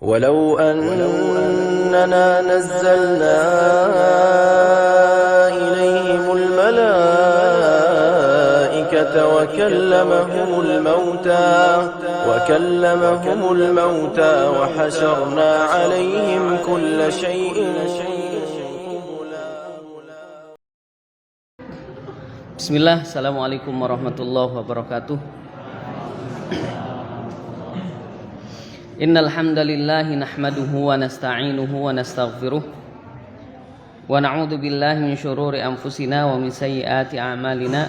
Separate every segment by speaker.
Speaker 1: ولو أننا نزلنا إليهم الملائكة وكلمهم الموتى وحشرنا عليهم كل شيء
Speaker 2: Bismillah, Assalamualaikum warahmatullahi wabarakatuh. Innal hamdalillahi nahmaduhu wa nasta'inuhu wa nastaghfiruh wa na'udzu billahi min syururi anfusina wa min sayyiati a'malina.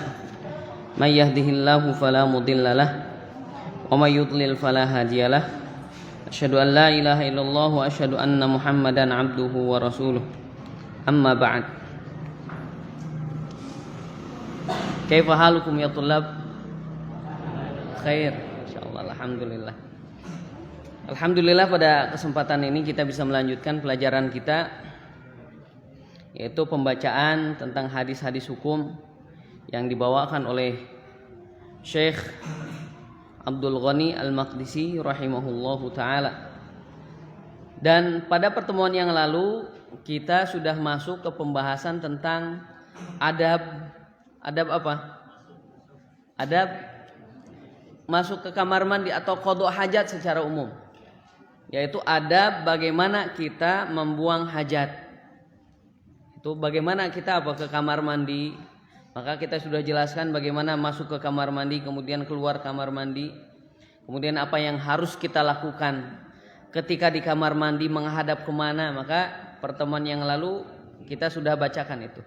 Speaker 2: May yahdihillahu fala mudhillalah wa may yudlil fala hadiyalah. Asyhadu an la ilaha illallah wa asyhadu anna Muhammadan 'abduhu wa rasuluh. Amma ba'd. Kaifa halukum ya tullab? Khair, insyaallah, alhamdulillah. Alhamdulillah, pada kesempatan ini kita bisa melanjutkan pelajaran kita, yaitu pembacaan tentang hadis-hadis hukum yang dibawakan oleh Syekh Abdul Ghani Al-Maqdisi rahimahullahu ta'ala. Dan pada pertemuan yang lalu kita sudah masuk ke pembahasan tentang adab apa? Adab masuk ke kamar mandi atau qada hajat secara umum, yaitu adab bagaimana kita membuang hajat. Itu bagaimana kita ke kamar mandi. Maka kita sudah jelaskan bagaimana masuk ke kamar mandi, kemudian keluar kamar mandi, kemudian apa yang harus kita lakukan ketika di kamar mandi, menghadap kemana. Maka pertemuan yang lalu kita sudah bacakan itu.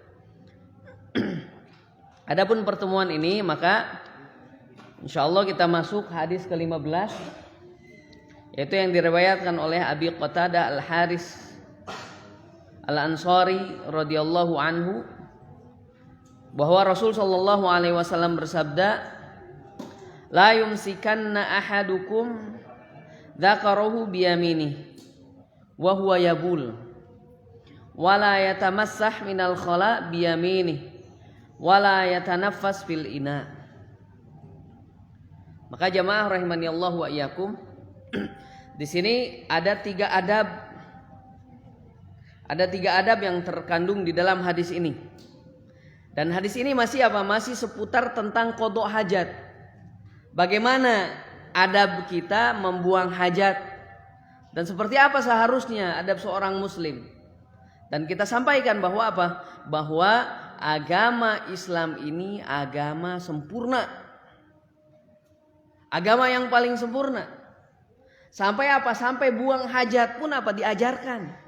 Speaker 2: Adapun pertemuan ini, maka insyaallah kita masuk hadis ke-15, yaitu yang diriwayatkan oleh Abi Qatadah Al-Haris Al-Ansari radhiyallahu anhu, bahwa Rasul sallallahu alaihi wasallam bersabda, la yumsikanna ahadukum dzakarahu biyaminih wa huwa yabul wa la yatamassah minal khala biyaminih wala yatanaffas fil ina. Maka jamaah rahimani Allah wa iyyakum, di sini ada tiga adab. Ada tiga adab yang terkandung di dalam hadis ini. Dan hadis ini masih Masih seputar tentang qada hajat. Bagaimana adab kita membuang hajat dan seperti apa seharusnya adab seorang muslim. Dan kita sampaikan bahwa bahwa agama Islam ini agama sempurna. Agama yang paling sempurna. Sampai Sampai buang hajat pun diajarkan.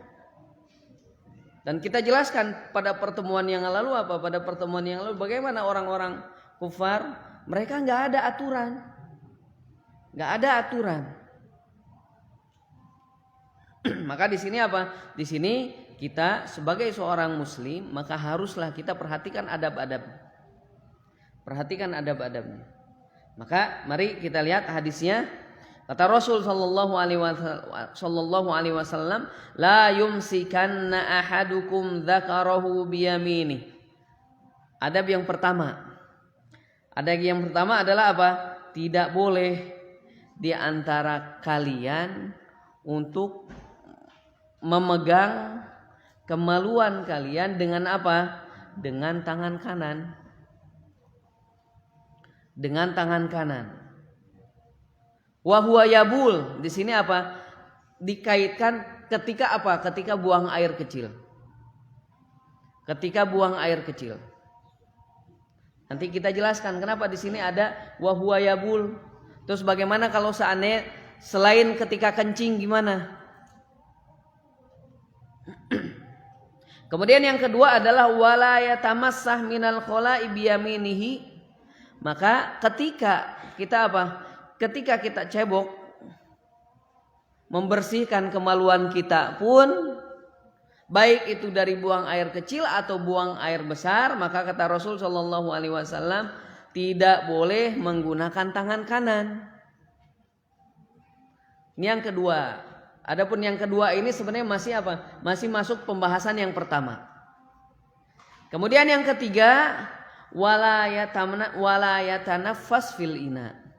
Speaker 2: Dan kita jelaskan pada pertemuan yang lalu Pada pertemuan yang lalu bagaimana orang-orang kufar, mereka enggak ada aturan. Enggak ada aturan. Maka di sini Di sini kita sebagai seorang muslim, maka haruslah kita perhatikan adab-adab. Perhatikan adab-adabnya. Maka mari kita lihat hadisnya. Kata Rasul sallallahu alaihi wasallam, la yumsikanna ahadukum dzakarahu biyaminih. Adab yang pertama. Adab yang pertama adalah Tidak boleh di antara kalian untuk memegang kemaluan kalian dengan Dengan tangan kanan. Dengan tangan kanan. Wa huwa yabul, di sini dikaitkan ketika Ketika buang air kecil. Ketika buang air kecil. Nanti kita jelaskan kenapa di sini ada wa huwa yabul. Terus bagaimana kalau seandainya selain ketika kencing gimana? Kemudian yang kedua adalah wala yatamassah minal khala'i biyaminihi. Maka ketika kita Ketika kita cebok, membersihkan kemaluan kita pun, baik itu dari buang air kecil atau buang air besar, maka kata Rasul sallallahu alaihi wasallam tidak boleh menggunakan tangan kanan. Ini yang kedua. Adapun yang kedua ini sebenarnya masih masuk pembahasan yang pertama. Kemudian yang ketiga, wala yatanaffas fil ina.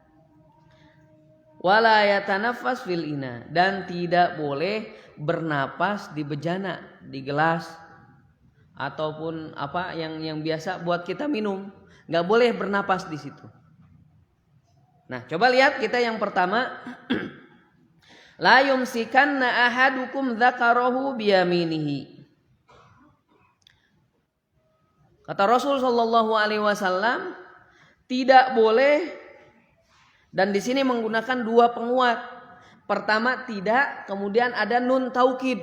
Speaker 2: wala yatanaffas fil ina, dan tidak boleh bernapas di bejana, di gelas ataupun apa yang biasa buat kita minum, nggak boleh bernapas di situ. Nah, coba lihat kita yang pertama. La yumsikanna ahadukum dzakarahu biyaminihi. Kata Rasul sallallahu alaihi wasallam, tidak boleh, dan di sini menggunakan dua penguat. Pertama tidak, kemudian ada nun taukid.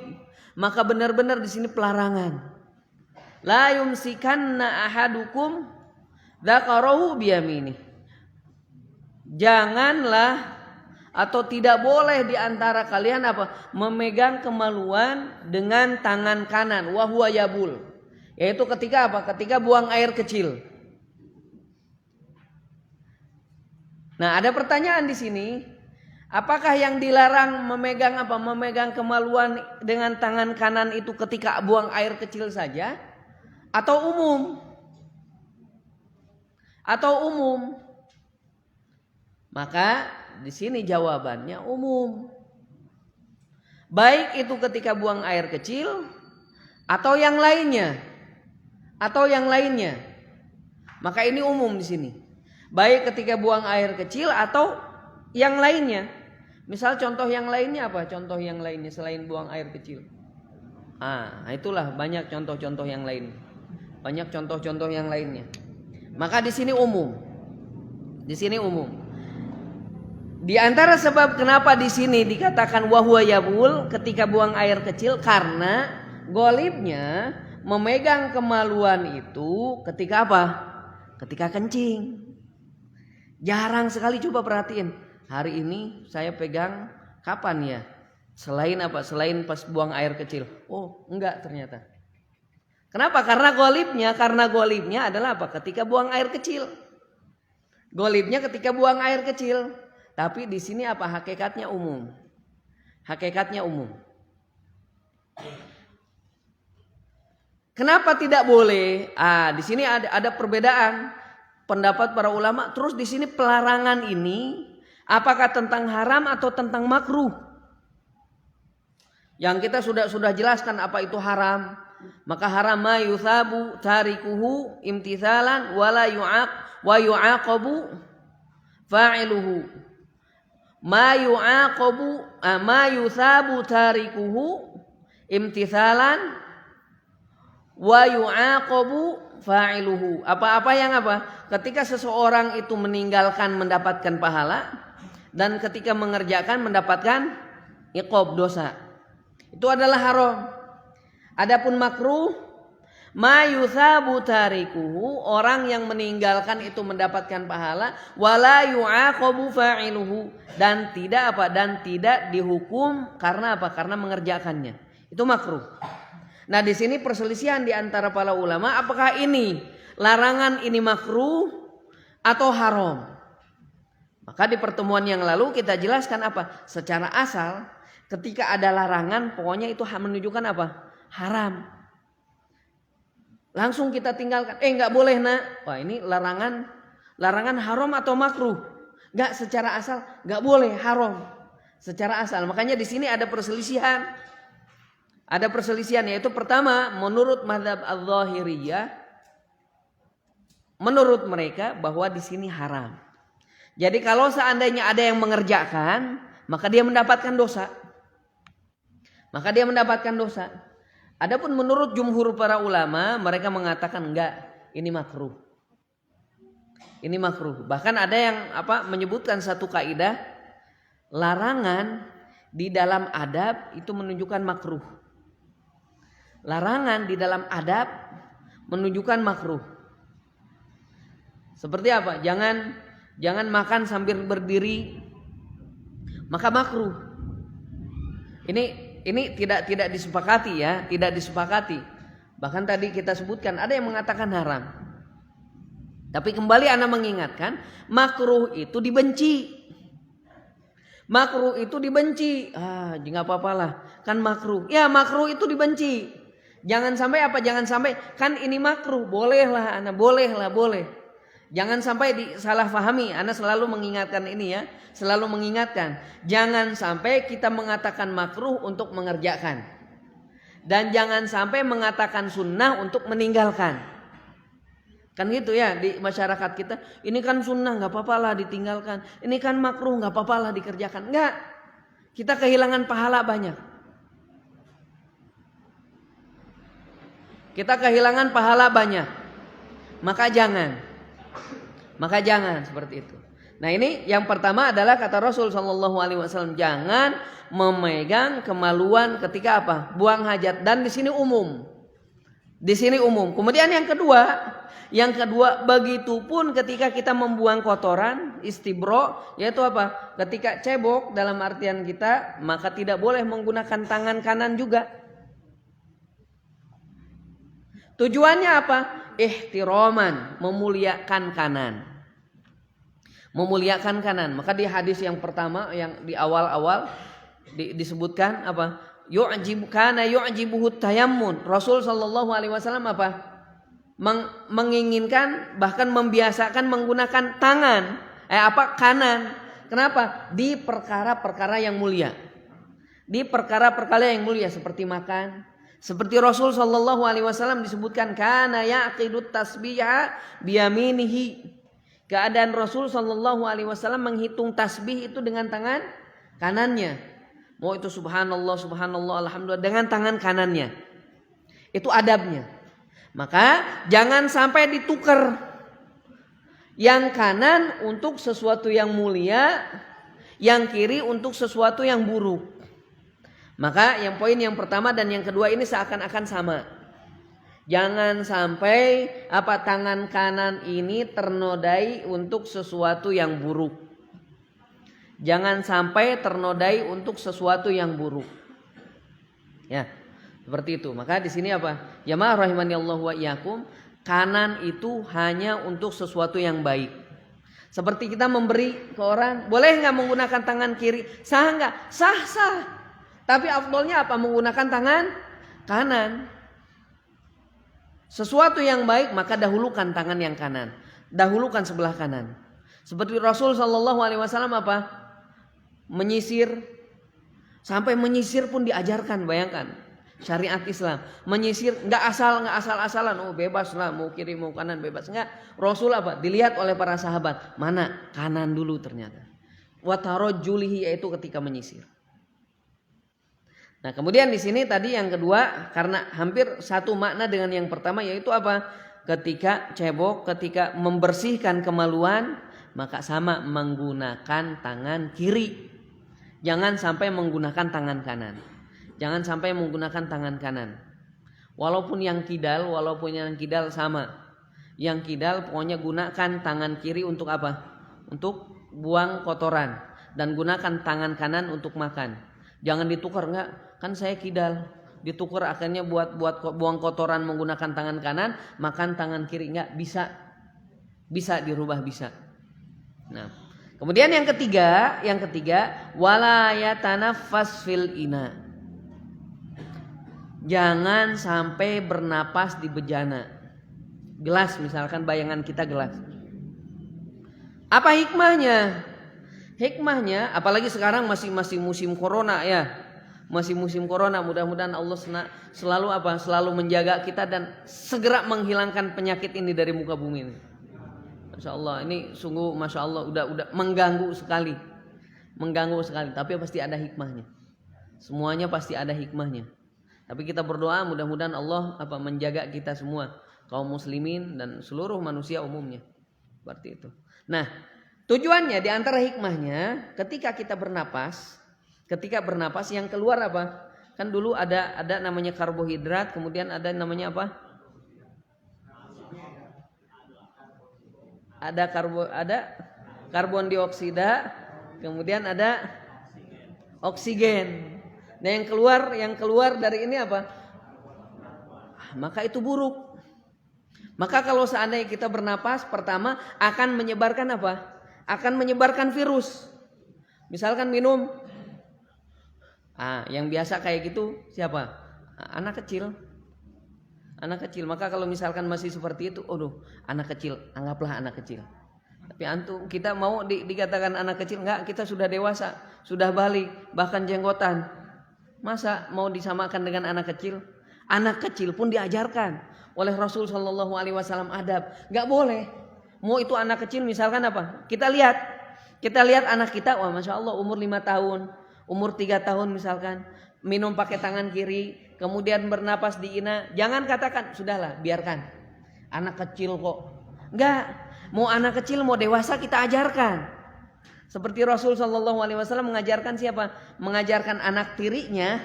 Speaker 2: Maka benar-benar di sini pelarangan. La yumsikanna ahadukum dzakarahu biyaminihi. Janganlah atau tidak boleh di antara kalian apa? Memegang kemaluan dengan tangan kanan, wa huwa yabul. Yaitu ketika apa? Ketika buang air kecil. Nah, ada pertanyaan di sini, apakah yang dilarang memegang apa? Memegang kemaluan dengan tangan kanan itu ketika buang air kecil saja atau umum? Atau umum? Maka di sini jawabannya umum. Baik itu ketika buang air kecil atau yang lainnya. Atau yang lainnya. Maka ini umum di sini. Baik ketika buang air kecil atau yang lainnya. Misal contoh yang lainnya apa? Contoh yang lainnya selain buang air kecil. Itulah banyak contoh-contoh yang lain. Banyak contoh-contoh yang lainnya. Maka di sini umum. Di sini umum. Di antara sebab kenapa di sini dikatakan wahwa yabul ketika buang air kecil, karena golibnya memegang kemaluan itu ketika apa? Ketika kencing. Jarang sekali, coba perhatiin. Hari ini saya pegang kapan ya? Selain apa? Selain pas buang air kecil. Oh, enggak ternyata. Kenapa? Karena golibnya adalah apa? Ketika buang air kecil. Golibnya ketika buang air kecil. Tapi di sini apa? Hakikatnya umum. Hakikatnya umum. Kenapa tidak boleh? Di sini ada perbedaan pendapat para ulama. Terus di sini pelarangan ini apakah tentang haram atau tentang makruh? Yang kita sudah jelaskan apa itu haram. Maka haram ma yuthabu tarikuhu imtithalan wala yu'aqabu fa'iluhu. Ma yuthabu tarikuhu imtithalan wa yu'aqabu fa'iluhu. Apa-apa yang apa? Ketika seseorang itu meninggalkan mendapatkan pahala, dan ketika mengerjakan mendapatkan iqab, dosa. Itu adalah haram. Adapun makruh, ma yuthabu tarikuhu, orang yang meninggalkan itu mendapatkan pahala, wala yu'aqabu fa'iluhu, dan tidak apa? Dan tidak dihukum karena apa? Karena mengerjakannya. Itu makruh. Nah, di sini perselisihan di antara para ulama, apakah ini larangan ini makruh atau haram? Maka di pertemuan yang lalu kita jelaskan apa? Secara asal ketika ada larangan, pokoknya itu menunjukkan apa? Haram. Langsung kita tinggalkan. Nggak boleh nak. Wah, ini larangan haram atau makruh? Nggak, secara asal nggak boleh, haram. Secara asal. Makanya di sini ada perselisihan. Ada perselisihan, yaitu pertama, menurut mazhab al-Zahiriyah, menurut mereka bahwa di sini haram. Jadi kalau seandainya ada yang mengerjakan, maka dia mendapatkan dosa. Maka dia mendapatkan dosa. Adapun menurut jumhur para ulama, mereka mengatakan enggak, ini makruh. Ini makruh. Bahkan ada yang menyebutkan satu kaidah, larangan di dalam adab itu menunjukkan makruh. Larangan di dalam adab menunjukkan makruh. Seperti apa? Jangan makan sambil berdiri, maka makruh. Ini tidak disepakati ya, tidak disepakati. Bahkan tadi kita sebutkan ada yang mengatakan haram. Tapi kembali ana mengingatkan, makruh itu dibenci. Makruh itu dibenci. Jangan apa-apalah, kan makruh. Ya, makruh itu dibenci. Jangan sampai apa? Jangan sampai kan ini makruh, bolehlah ana, boleh. Jangan sampai disalahfahami. Ana selalu mengingatkan ini ya, selalu mengingatkan. Jangan sampai kita mengatakan makruh untuk mengerjakan, dan jangan sampai mengatakan sunnah untuk meninggalkan. Kan gitu ya di masyarakat kita. Ini kan sunnah, nggak apa-apa lah ditinggalkan. Ini kan makruh, nggak apa-apa lah dikerjakan. Nggak. Kita kehilangan pahala banyak. Kita kehilangan pahala banyak. Maka jangan seperti itu. Nah ini yang pertama adalah kata Rasul SAW, jangan memegang kemaluan ketika apa? Buang hajat. Dan di sini umum. Kemudian yang kedua, begitupun ketika kita membuang kotoran, istibro, yaitu apa? Ketika cebok dalam artian kita, maka tidak boleh menggunakan tangan kanan juga. Tujuannya apa? Ihtiraman, memuliakan kanan. Maka di hadis yang pertama yang di awal-awal disebutkan apa? Yu'jibuhu tayammun. Rasul sallallahu alaihi wasallam apa? Menginginkan bahkan membiasakan menggunakan tangan kanan. Kenapa? Di perkara-perkara yang mulia. Seperti makan. Seperti Rasul sallallahu alaihi wasallam disebutkan kana yaqidut tasbiha biyaminihi. Keadaan Rasul sallallahu alaihi wasallam menghitung tasbih itu dengan tangan kanannya. Mau itu subhanallah, alhamdulillah dengan tangan kanannya. Itu adabnya. Maka jangan sampai ditukar. Yang kanan untuk sesuatu yang mulia, yang kiri untuk sesuatu yang buruk. Maka yang poin yang pertama dan yang kedua ini seakan-akan sama. Jangan sampai tangan kanan ini ternodai untuk sesuatu yang buruk. Jangan sampai ternodai untuk sesuatu yang buruk. Ya, seperti itu. Maka di sini apa? Jamaah rahimanillahu wa iyyakum, kanan itu hanya untuk sesuatu yang baik. Seperti kita memberi ke orang, boleh enggak menggunakan tangan kiri? Sah enggak? Sah. Tapi afdolnya apa? Menggunakan tangan kanan. Sesuatu yang baik maka dahulukan tangan yang kanan. Dahulukan sebelah kanan. Seperti Rasul sallallahu alaihi wasallam apa? Menyisir. Sampai menyisir pun diajarkan, bayangkan. Syariat Islam. Menyisir enggak asal-asalan. Oh bebas lah, mau kiri mau kanan bebas. Enggak. Rasul apa? Dilihat oleh para sahabat. Mana? Kanan dulu ternyata. Wa tarajjulihi, yaitu ketika menyisir. Nah, kemudian di sini tadi yang kedua karena hampir satu makna dengan yang pertama, yaitu apa? Ketika cebok, ketika membersihkan kemaluan, maka sama menggunakan tangan kiri. Jangan sampai menggunakan tangan kanan. Walaupun yang kidal sama. Yang kidal pokoknya gunakan tangan kiri untuk apa? Untuk buang kotoran, dan gunakan tangan kanan untuk makan. Jangan ditukar, enggak. Kan saya kidal, ditukar akhirnya buat buang kotoran menggunakan tangan kanan, makan tangan kiri, enggak bisa dirubah, bisa. Nah, kemudian yang ketiga wala yatanaffas fil ina. Jangan sampai bernapas di bejana. Gelas misalkan, bayangan kita gelas. Apa hikmahnya? Hikmahnya apalagi sekarang masih musim corona ya. Masih musim corona, mudah-mudahan Allah selalu menjaga kita dan segera menghilangkan penyakit ini dari muka bumi ini. Masya Allah, ini sungguh Masya Allah udah mengganggu sekali. Tapi pasti ada hikmahnya. Semuanya pasti ada hikmahnya. Tapi kita berdoa mudah-mudahan Allah menjaga kita semua, kaum muslimin dan seluruh manusia umumnya. Seperti itu. Nah, tujuannya di antara hikmahnya ketika kita bernapas yang keluar apa? Kan dulu ada namanya karbohidrat, kemudian ada namanya apa? Ada karbon dioksida, kemudian ada oksigen. Nah, yang keluar dari ini apa? Maka itu buruk. Maka kalau seandainya kita bernapas, pertama akan menyebarkan apa? Akan menyebarkan virus. Misalkan minum, yang biasa kayak gitu siapa? Anak kecil. Anak kecil. Maka kalau misalkan masih seperti itu, anak kecil, anggaplah anak kecil. Tapi antum kita mau dikatakan anak kecil? Enggak, kita sudah dewasa, sudah balik, bahkan jenggotan. Masa mau disamakan dengan anak kecil? Anak kecil pun diajarkan oleh Rasul Shallallahu Alaihi Wasallam adab. Enggak boleh. Mau itu anak kecil misalkan apa? Kita lihat anak kita, wah masya Allah umur 5 tahun, umur 3 tahun misalkan, minum pakai tangan kiri, kemudian bernapas di ina, jangan katakan sudahlah biarkan, anak kecil kok. Enggak, mau anak kecil mau dewasa kita ajarkan. Seperti Rasul Shallallahu Alaihi Wasallam mengajarkan siapa? Mengajarkan anak tirinya.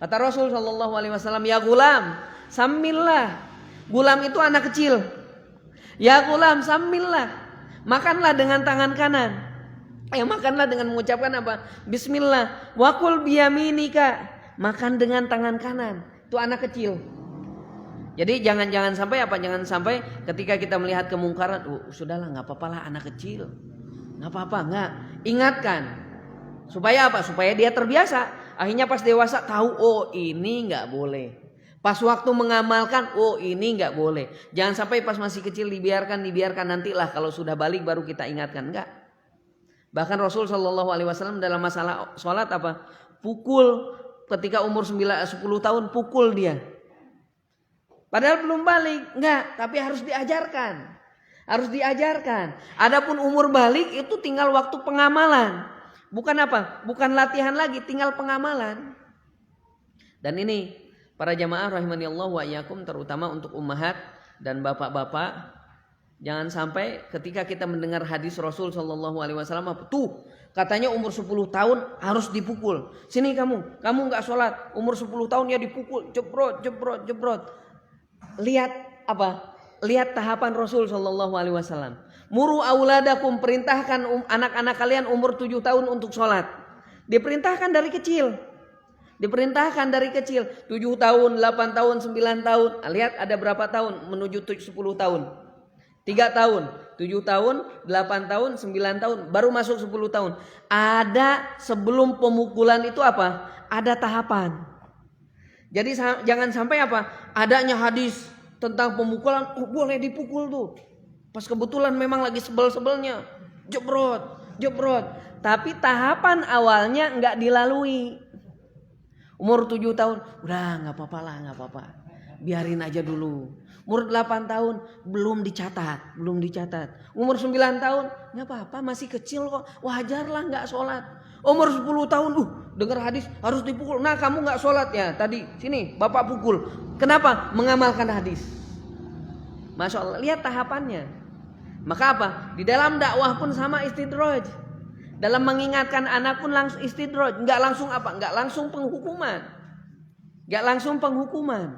Speaker 2: Kata Rasul Shallallahu Alaihi Wasallam, ya gulam, samillah. Gulam itu anak kecil. Ya gulam, samillah. Makanlah dengan tangan kanan. Makanlah dengan mengucapkan apa? Bismillah. Wakul biyaminika. Makan dengan tangan kanan. Itu anak kecil. Jadi jangan sampai apa? Jangan sampai ketika kita melihat kemungkaran, sudahlah nggak apa-apa lah anak kecil, nggak apa-apa, nggak. Ingatkan supaya apa? Supaya dia terbiasa. Akhirnya pas dewasa tahu, ini nggak boleh. Pas waktu mengamalkan, ini nggak boleh. Jangan sampai pas masih kecil dibiarkan nantilah kalau sudah balik baru kita ingatkan, nggak. Bahkan Rasul Shallallahu Alaihi Wasallam dalam masalah sholat apa? Pukul ketika umur 10 tahun pukul dia. Padahal belum balik, enggak, tapi harus diajarkan. Adapun umur balik itu tinggal waktu pengamalan. Bukan apa? Bukan latihan lagi, tinggal pengamalan. Dan ini para jamaah rahimani Allah wa iyyakum, terutama untuk ummahat dan bapak-bapak, jangan sampai ketika kita mendengar hadis Rasul sallallahu alaihi wasallam katanya umur 10 tahun harus dipukul. Sini kamu enggak sholat, umur 10 tahun ya dipukul, jebrot. Lihat apa? Lihat tahapan Rasul Shallallahu Alaihi Wasallam. Muru auladakum, perintahkan anak-anak kalian umur 7 tahun untuk sholat. Diperintahkan dari kecil. 7 tahun, 8 tahun, 9 tahun. Lihat ada berapa tahun menuju 10 tahun. 3 tahun, 7 tahun, 8 tahun, 9 tahun, baru masuk 10 tahun. Ada sebelum pemukulan itu apa? Ada tahapan. Jadi jangan sampai apa? Adanya hadis tentang pemukulan, boleh dipukul tuh. Pas kebetulan memang lagi sebel-sebelnya, jebrot. Tapi tahapan awalnya enggak dilalui. Umur 7 tahun, udah enggak apa-apa. Biarin aja dulu. Umur 8 tahun belum dicatat. Umur 9 tahun, enggak apa-apa, masih kecil kok. Wajarlah enggak sholat. Umur 10 tahun, dengar hadis harus dipukul. Nah, kamu enggak sholat ya tadi, sini bapak pukul. Kenapa? Mengamalkan hadis. Masya Allah, lihat tahapannya. Maka apa? Di dalam dakwah pun sama istidraj. Dalam mengingatkan anak pun langsung istidraj. Enggak langsung apa? Enggak langsung penghukuman.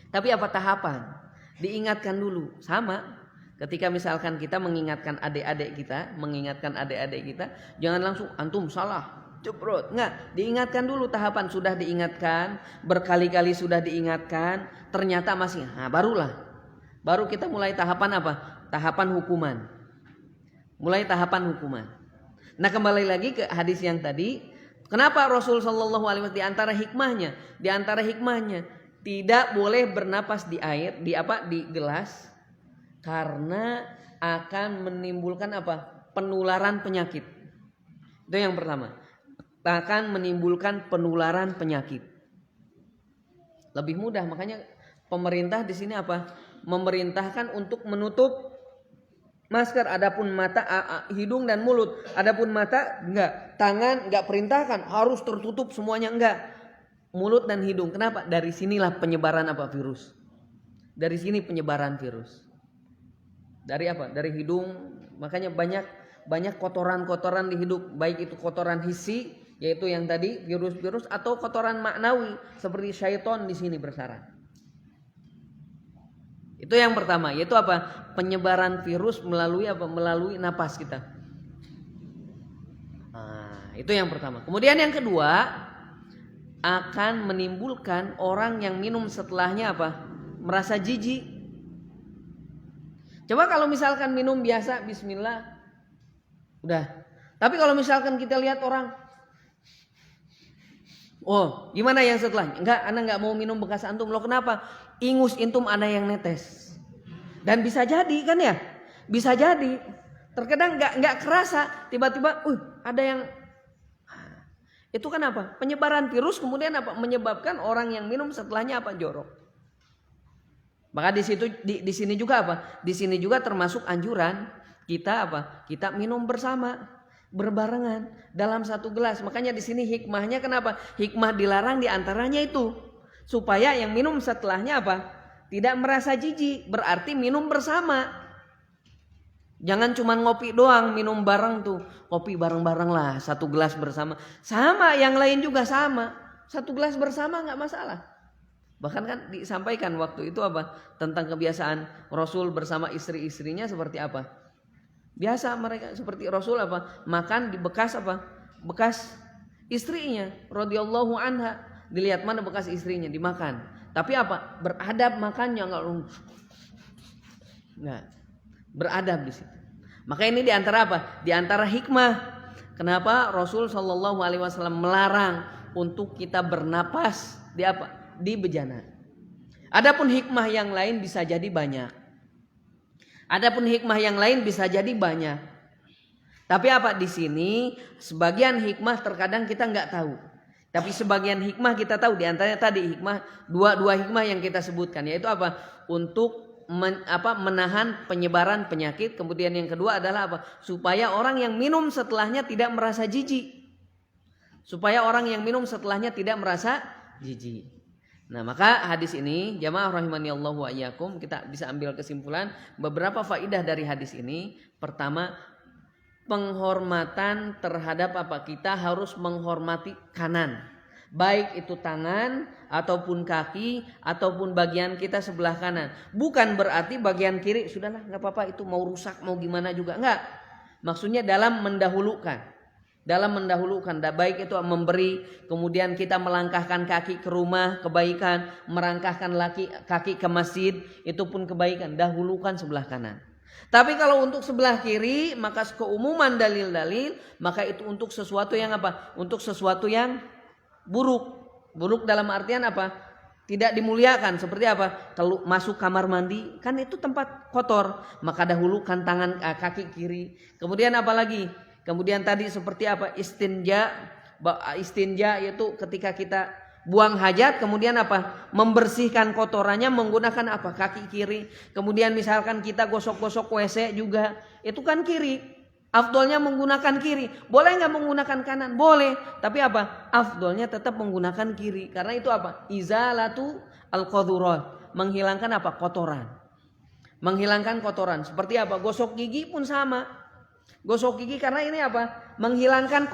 Speaker 2: Tapi apa tahapan? Diingatkan dulu. Sama. Ketika misalkan kita mengingatkan adik-adik kita, jangan langsung antum salah, jebrot. Enggak, diingatkan dulu tahapan. Sudah diingatkan, berkali-kali sudah diingatkan, ternyata masih, baru kita mulai tahapan apa? Tahapan hukuman. Nah, kembali lagi ke hadis yang tadi. Kenapa Rasul Shallallahu Alaihi Wasallam di antara hikmahnya tidak boleh bernapas di air, di gelas, karena akan menimbulkan apa? Penularan penyakit. Itu yang pertama. Akan menimbulkan penularan penyakit. Lebih mudah, makanya pemerintah di sini apa? Memerintahkan untuk menutup masker. Adapun mata, hidung dan mulut. Adapun mata enggak, tangan enggak perintahkan harus tertutup semuanya, enggak. Mulut dan hidung. Kenapa? Dari sinilah penyebaran apa? Virus. Dari sini penyebaran virus. Dari apa? Dari hidung. Makanya banyak kotoran-kotoran di hidung, baik itu kotoran hissi, yaitu yang tadi virus-virus, atau kotoran maknawi seperti syaitan di sini bersarang. Itu yang pertama, yaitu apa? Penyebaran virus melalui apa? Melalui napas kita. Nah, itu yang pertama. Kemudian yang kedua, akan menimbulkan orang yang minum setelahnya apa? Merasa jijik. Coba kalau misalkan minum biasa, bismillah, udah. Tapi kalau misalkan kita lihat orang Oh, gimana yang setelahnya? Enggak, ana enggak mau minum bekas antum. Loh kenapa? Ingus intum ana yang netes. Dan bisa jadi kan ya? Bisa jadi. Terkadang enggak kerasa, tiba-tiba ada yang itu kan apa? Penyebaran virus kemudian apa? Menyebabkan orang yang minum setelahnya apa? Jorok. Maka di sini juga apa? Di sini juga termasuk anjuran kita apa? Kita minum bersama, berbarengan dalam satu gelas. Makanya di sini hikmahnya kenapa? Hikmah dilarang diantaranya itu supaya yang minum setelahnya apa? Tidak merasa jijik. Berarti minum bersama. Jangan cuma ngopi doang, minum bareng tuh. Kopi bareng-bareng lah, satu gelas bersama. Sama, yang lain juga sama. Satu gelas bersama nggak masalah. Bahkan kan disampaikan waktu itu apa? Tentang kebiasaan Rasul bersama istri-istrinya seperti apa? Biasa mereka seperti Rasul apa? Makan di bekas apa? Bekas istrinya radhiyallahu anha. Dilihat mana bekas istrinya dimakan. Tapi apa? Beradab makannya enggak. Beradab di situ. Maka ini diantara apa? Diantara hikmah kenapa Rasul Shallallahu Alaihi Wasallam melarang untuk kita bernapas di apa? Di bejana. Adapun hikmah yang lain bisa jadi banyak. Tapi apa di sini? Sebagian hikmah terkadang kita nggak tahu. Tapi sebagian hikmah kita tahu. Di antaranya tadi hikmah dua hikmah yang kita sebutkan, yaitu apa? Untuk menahan penyebaran penyakit. Kemudian yang kedua adalah apa? Supaya orang yang minum setelahnya tidak merasa jijik. Nah, maka hadis ini jamaah rahimani Allah wa iyyakum, kita bisa ambil kesimpulan beberapa faidah dari hadis ini. Pertama, penghormatan terhadap apa? Kita harus menghormati kanan. Baik itu tangan ataupun kaki ataupun bagian kita sebelah kanan. Bukan berarti bagian kiri sudahlah enggak apa-apa, itu mau rusak mau gimana juga, enggak. Maksudnya dalam mendahulukan, baik itu memberi, kemudian kita melangkahkan kaki ke rumah kebaikan, merangkahkan kaki ke masjid itu pun kebaikan, dahulukan sebelah kanan. Tapi kalau untuk sebelah kiri, maka keumuman dalil-dalil, maka itu untuk sesuatu yang apa? Untuk sesuatu yang buruk dalam artian apa? Tidak dimuliakan. Seperti apa? Kalau masuk kamar mandi, kan itu tempat kotor, maka dahulukan kaki kiri. Kemudian apa lagi? Kemudian tadi seperti apa? Istinja yaitu ketika kita buang hajat, kemudian apa? Membersihkan kotorannya menggunakan apa? Kaki kiri. Kemudian misalkan kita gosok-gosok WC juga, itu kan kiri. Afdolnya menggunakan kiri. Boleh nggak menggunakan kanan? Boleh. Tapi apa? Afdolnya tetap menggunakan kiri. Karena itu apa? Izalatu al-qadhurat. Menghilangkan apa? Kotoran. Seperti apa? Gosok gigi pun sama. Gosok gigi karena ini apa? Menghilangkan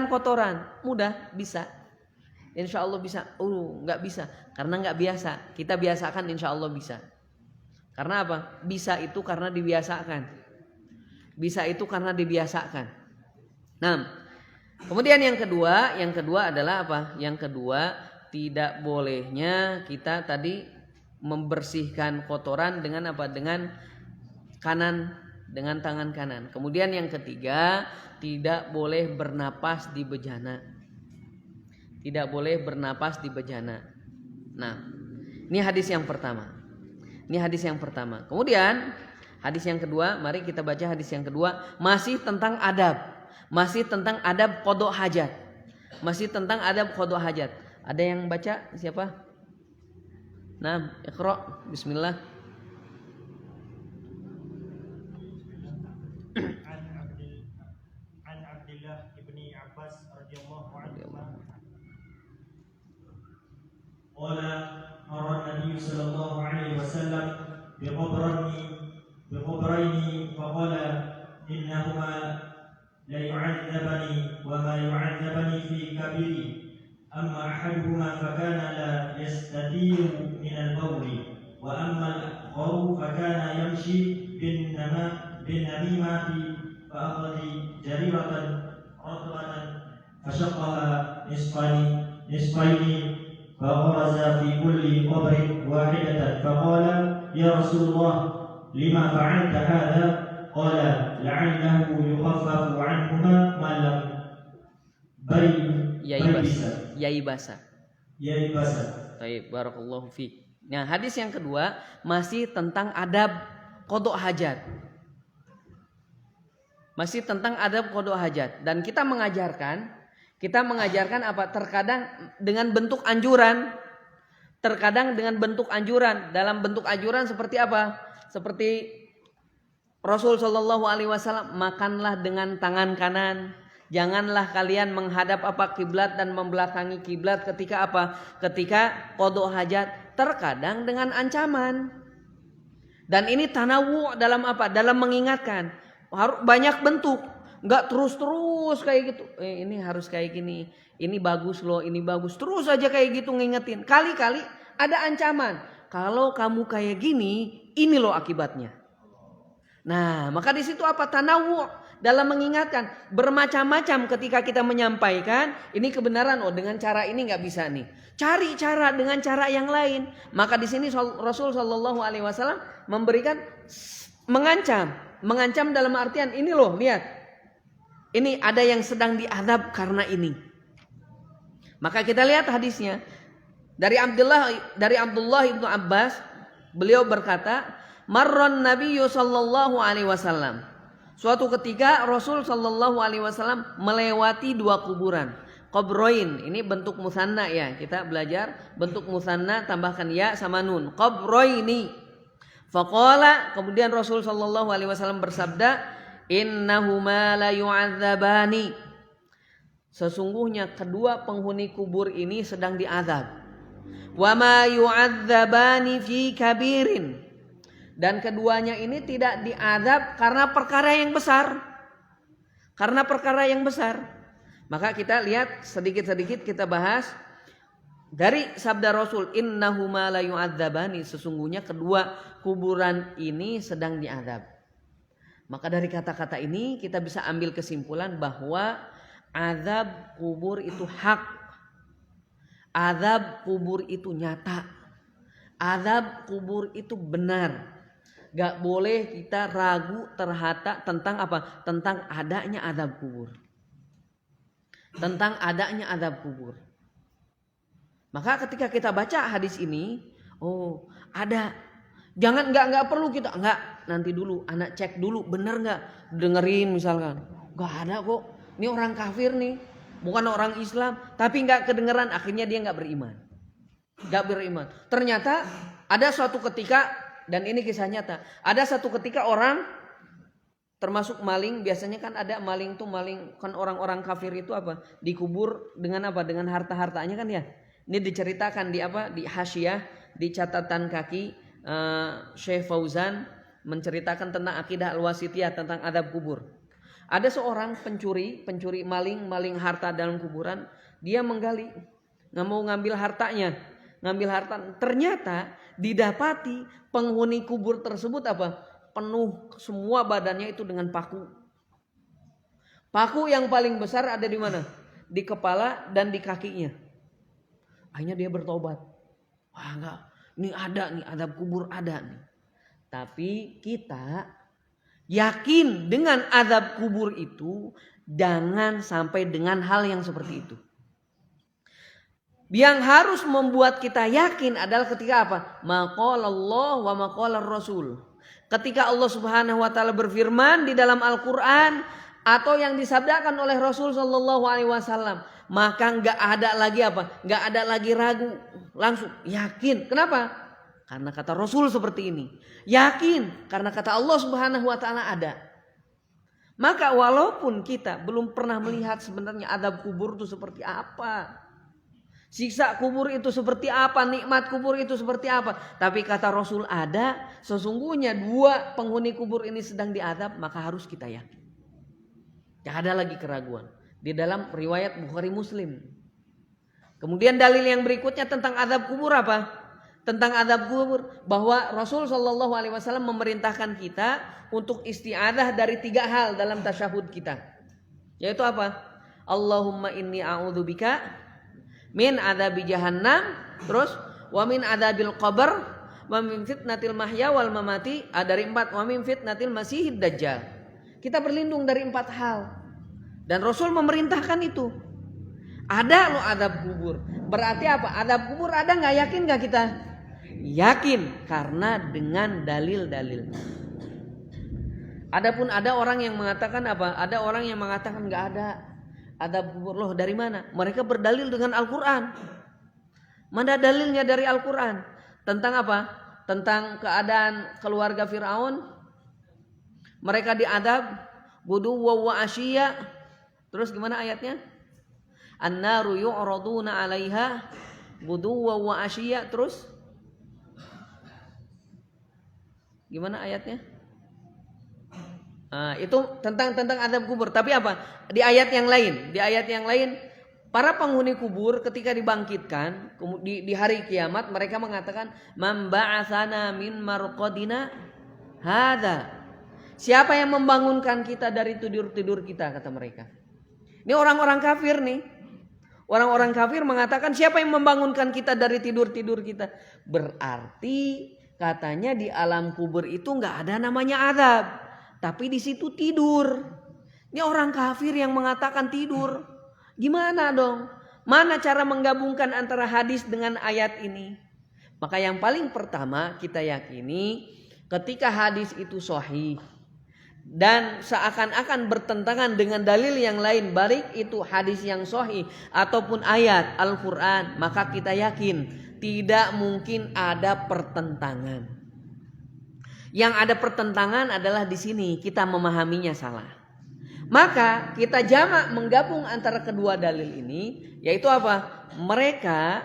Speaker 2: kotoran. Mudah, bisa. Insya Allah bisa. Nggak bisa. Karena nggak biasa. Kita biasakan insya Allah bisa. Karena apa? Bisa itu karena dibiasakan. Nah, kemudian yang kedua adalah apa? Yang kedua, tidak bolehnya kita tadi membersihkan kotoran dengan apa? Dengan kanan, dengan tangan kanan. Kemudian yang ketiga, tidak boleh bernapas di bejana. Nah, ini hadis yang pertama. Kemudian hadis yang kedua, mari kita baca hadis yang kedua, masih tentang adab qada hajat. Ada yang baca siapa? Nah, Iqra, bismillah.
Speaker 3: An Abdullah ibni Abbas radhiyallahu anhu. Qala marra Nabi sallallahu alaihi wasallam بخبرين فقال إنهما لا يعذبني وما يعذبني في كبيري أما أحدهما فكان لا يستدير من البول وأما الآخر فكان يمشي بالنميمة فأخذ جريرة رطبة فشقها نصفين فغرز في كل قبر واحدة فقال يا رسول الله لما فعلت هذا؟ قال لعله يخفف عنهما ما لم
Speaker 2: Yaibasa. Baik, barakallahu fiik. Nah, hadis yang kedua masih tentang adab qada hajat. Masih tentang adab qada hajat, dan kita mengajarkan apa? Terkadang dengan bentuk anjuran. Terkadang dengan bentuk anjuran. Dalam bentuk anjuran seperti apa? Seperti Rasul Shallallahu Alaihi Wasallam, makanlah dengan tangan kanan. Janganlah kalian menghadap kiblat dan membelakangi kiblat ketika apa? Ketika qada hajat. Terkadang dengan ancaman. Dan ini tanawu dalam apa? Dalam mengingatkan. Harus banyak bentuk. Enggak terus kayak gitu. Ini harus kayak gini. Ini bagus loh, ini bagus. Terus aja kayak gitu ngingetin. Kali-kali ada ancaman. Kalau kamu kayak gini, ini loh akibatnya. Nah, maka di situ apa? Tanawu dalam mengingatkan. Bermacam-macam ketika kita menyampaikan ini kebenaran. Oh, dengan cara ini nggak bisa nih. Cari cara dengan cara yang lain. Maka di sini Rasul Shallallahu Alaihi Wasallam memberikan mengancam dalam artian ini loh, lihat. Ini ada yang sedang diazab karena ini. Maka kita lihat hadisnya dari Abdullah ibnu Abbas, beliau berkata, marron Nabiyyu sallallahu alaihi wasallam. Suatu ketika Rasul sallallahu alaihi wasallam melewati dua kuburan. Qabroin, ini bentuk musanna ya. Kita belajar bentuk musanna tambahkan ya sama nun. Qabroini. Faqala, kemudian Rasul sallallahu alaihi wasallam bersabda, innahuma la yu'adzabani. Sesungguhnya kedua penghuni kubur ini sedang diazab. Wa ma yu'adzabani fi kabirin. Dan keduanya ini tidak diazab karena perkara yang besar. Karena perkara yang besar. Maka kita lihat sedikit-sedikit kita bahas dari sabda Rasul, innahuma la yu'adzabani, sesungguhnya kedua kuburan ini sedang diazab. Maka dari kata-kata ini kita bisa ambil kesimpulan bahwa azab kubur itu hak. Azab kubur itu nyata. Azab kubur itu benar. Gak boleh kita ragu terhadap tentang apa? Tentang adanya azab kubur. Tentang adanya azab kubur. Maka ketika kita baca hadis ini, oh ada. Jangan nggak perlu kita nanti dulu anak cek dulu bener nggak, dengerin misalkan nggak ada kok, ini orang kafir nih, bukan orang Islam, tapi nggak kedengeran, akhirnya dia nggak beriman. Ternyata ada suatu ketika, dan ini kisah nyata, ada satu ketika orang termasuk maling, biasanya kan ada maling kan orang-orang kafir itu apa dikubur dengan apa, dengan harta-hartanya kan ya. Ini diceritakan di hasyiah, di catatan kaki Syekh Fauzan menceritakan tentang akidah al-wasithiyah, tentang adab kubur. Ada seorang pencuri maling harta dalam kuburan, dia menggali, nggak mau ngambil harta. Ternyata didapati penghuni kubur tersebut apa? Penuh semua badannya itu dengan paku. Paku yang paling besar ada di mana? Di kepala dan di kakinya. Akhirnya dia bertobat. Wah enggak, ini ada nih, azab kubur ada nih. Tapi kita yakin dengan azab kubur itu, jangan sampai dengan hal yang seperti itu. Yang harus membuat kita yakin adalah ketika apa? Maqalallah wa maqalar Rasul. Ketika Allah Subhanahu wa taala berfirman di dalam Al-Qur'an atau yang disabdakan oleh Rasul sallallahu alaihi wasallam, maka enggak ada lagi apa? Enggak ada lagi ragu, langsung yakin. Kenapa? Karena kata Rasul seperti ini. Yakin karena kata Allah Subhanahu wa taala ada. Maka walaupun kita belum pernah melihat sebenarnya azab kubur itu seperti apa, siksa kubur itu seperti apa, nikmat kubur itu seperti apa, tapi kata Rasul ada, sesungguhnya dua penghuni kubur ini sedang diazab, maka harus kita yakin. Tidak ada lagi keraguan. Di dalam riwayat Bukhari Muslim. Kemudian dalil yang berikutnya tentang azab kubur apa? Tentang azab kubur bahwa Rasul sallallahu alaihi wasallam memerintahkan kita untuk isti'adzah dari 3 hal dalam tasyahud kita. Yaitu apa? Allahumma inni a'udzubika min adzabi jahannam, terus wa min adzabil qabr, wa min fitnatil mahya wal mamati, dari 4, wa min fitnatil masihid dajjal. Kita berlindung dari 4 hal. Dan Rasul memerintahkan itu. Ada loh adab kubur. Berarti apa? Adab kubur ada nggak? Yakin nggak kita? Yakin, karena dengan dalil-dalil. Adapun ada orang yang mengatakan apa? Ada orang yang mengatakan nggak ada adab kubur. Loh, dari mana? Mereka berdalil dengan Al-Quran. Mana dalilnya dari Al-Quran? Tentang apa? Tentang keadaan keluarga Fir'aun. Mereka diadab guduwwa wa asyiya. Terus gimana ayatnya? An-naru yu'raduna 'alaiha guduwwa wa asyiya. Terus gimana ayatnya? Itu tentang adab kubur. Tapi apa? Di ayat yang lain, para penghuni kubur ketika dibangkitkan di hari kiamat, mereka mengatakan, "Man ba'atsana min marqadina hadza." Siapa yang membangunkan kita dari tidur-tidur kita, kata mereka. Ini orang-orang kafir nih. Orang-orang kafir mengatakan, siapa yang membangunkan kita dari tidur-tidur kita? Berarti katanya di alam kubur itu nggak ada namanya adab, tapi di situ tidur. Ini orang kafir yang mengatakan tidur. Gimana dong? Mana cara menggabungkan antara hadis dengan ayat ini? Maka yang paling pertama kita yakini ketika hadis itu sahih dan seakan-akan bertentangan dengan dalil yang lain, baik itu hadis yang sahih ataupun ayat Al-Quran, maka kita yakin tidak mungkin ada pertentangan. Yang ada pertentangan adalah di sini kita memahaminya salah. Maka kita jamak menggabung antara kedua dalil ini, yaitu apa? Mereka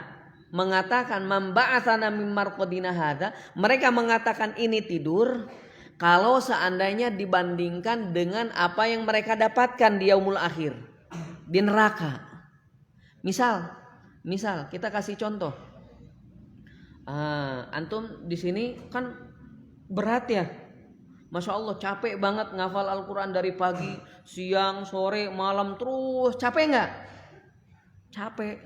Speaker 2: mengatakan mamba'atsana mim marqadina hadza, mereka mengatakan ini tidur. Kalau seandainya dibandingkan dengan apa yang mereka dapatkan di yaumul akhir, di neraka. Misal kita kasih contoh. Antum di sini kan berat ya, masya Allah capek banget ngafal Al-Quran dari pagi, siang, sore, malam terus, capek nggak? Capek.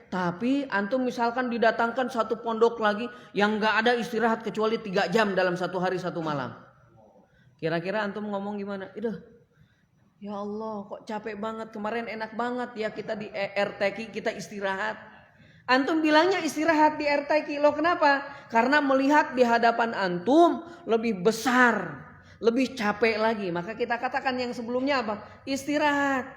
Speaker 2: Tapi antum misalkan didatangkan satu pondok lagi yang nggak ada istirahat kecuali 3 jam dalam satu hari satu malam. Kira-kira antum ngomong gimana? Ya Allah, kok capek banget, kemarin enak banget ya kita di RTQ kita istirahat. Antum bilangnya istirahat di RTQ, loh kenapa? Karena melihat di hadapan antum lebih besar, lebih capek lagi. Maka kita katakan yang sebelumnya apa? Istirahat.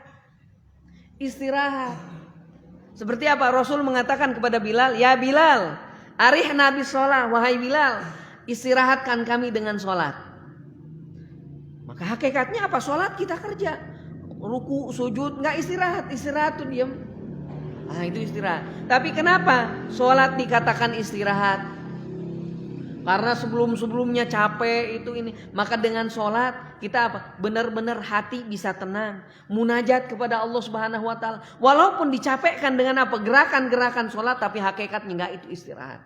Speaker 2: Seperti apa? Rasul mengatakan kepada Bilal, ya Bilal, arihna bis shalah, wahai Bilal, istirahatkan kami dengan sholat. Maka hakikatnya apa? Sholat kita kerja, ruku, sujud, nggak istirahat tuh diam. Itu istirahat. Tapi kenapa sholat dikatakan istirahat? Karena sebelumnya capek itu ini. Maka dengan sholat kita apa? Benar-benar hati bisa tenang, munajat kepada Allah Subhanahu Wa Taala. Walaupun dicapekkan dengan apa? Gerakan-gerakan sholat, tapi hakikatnya nggak itu istirahat.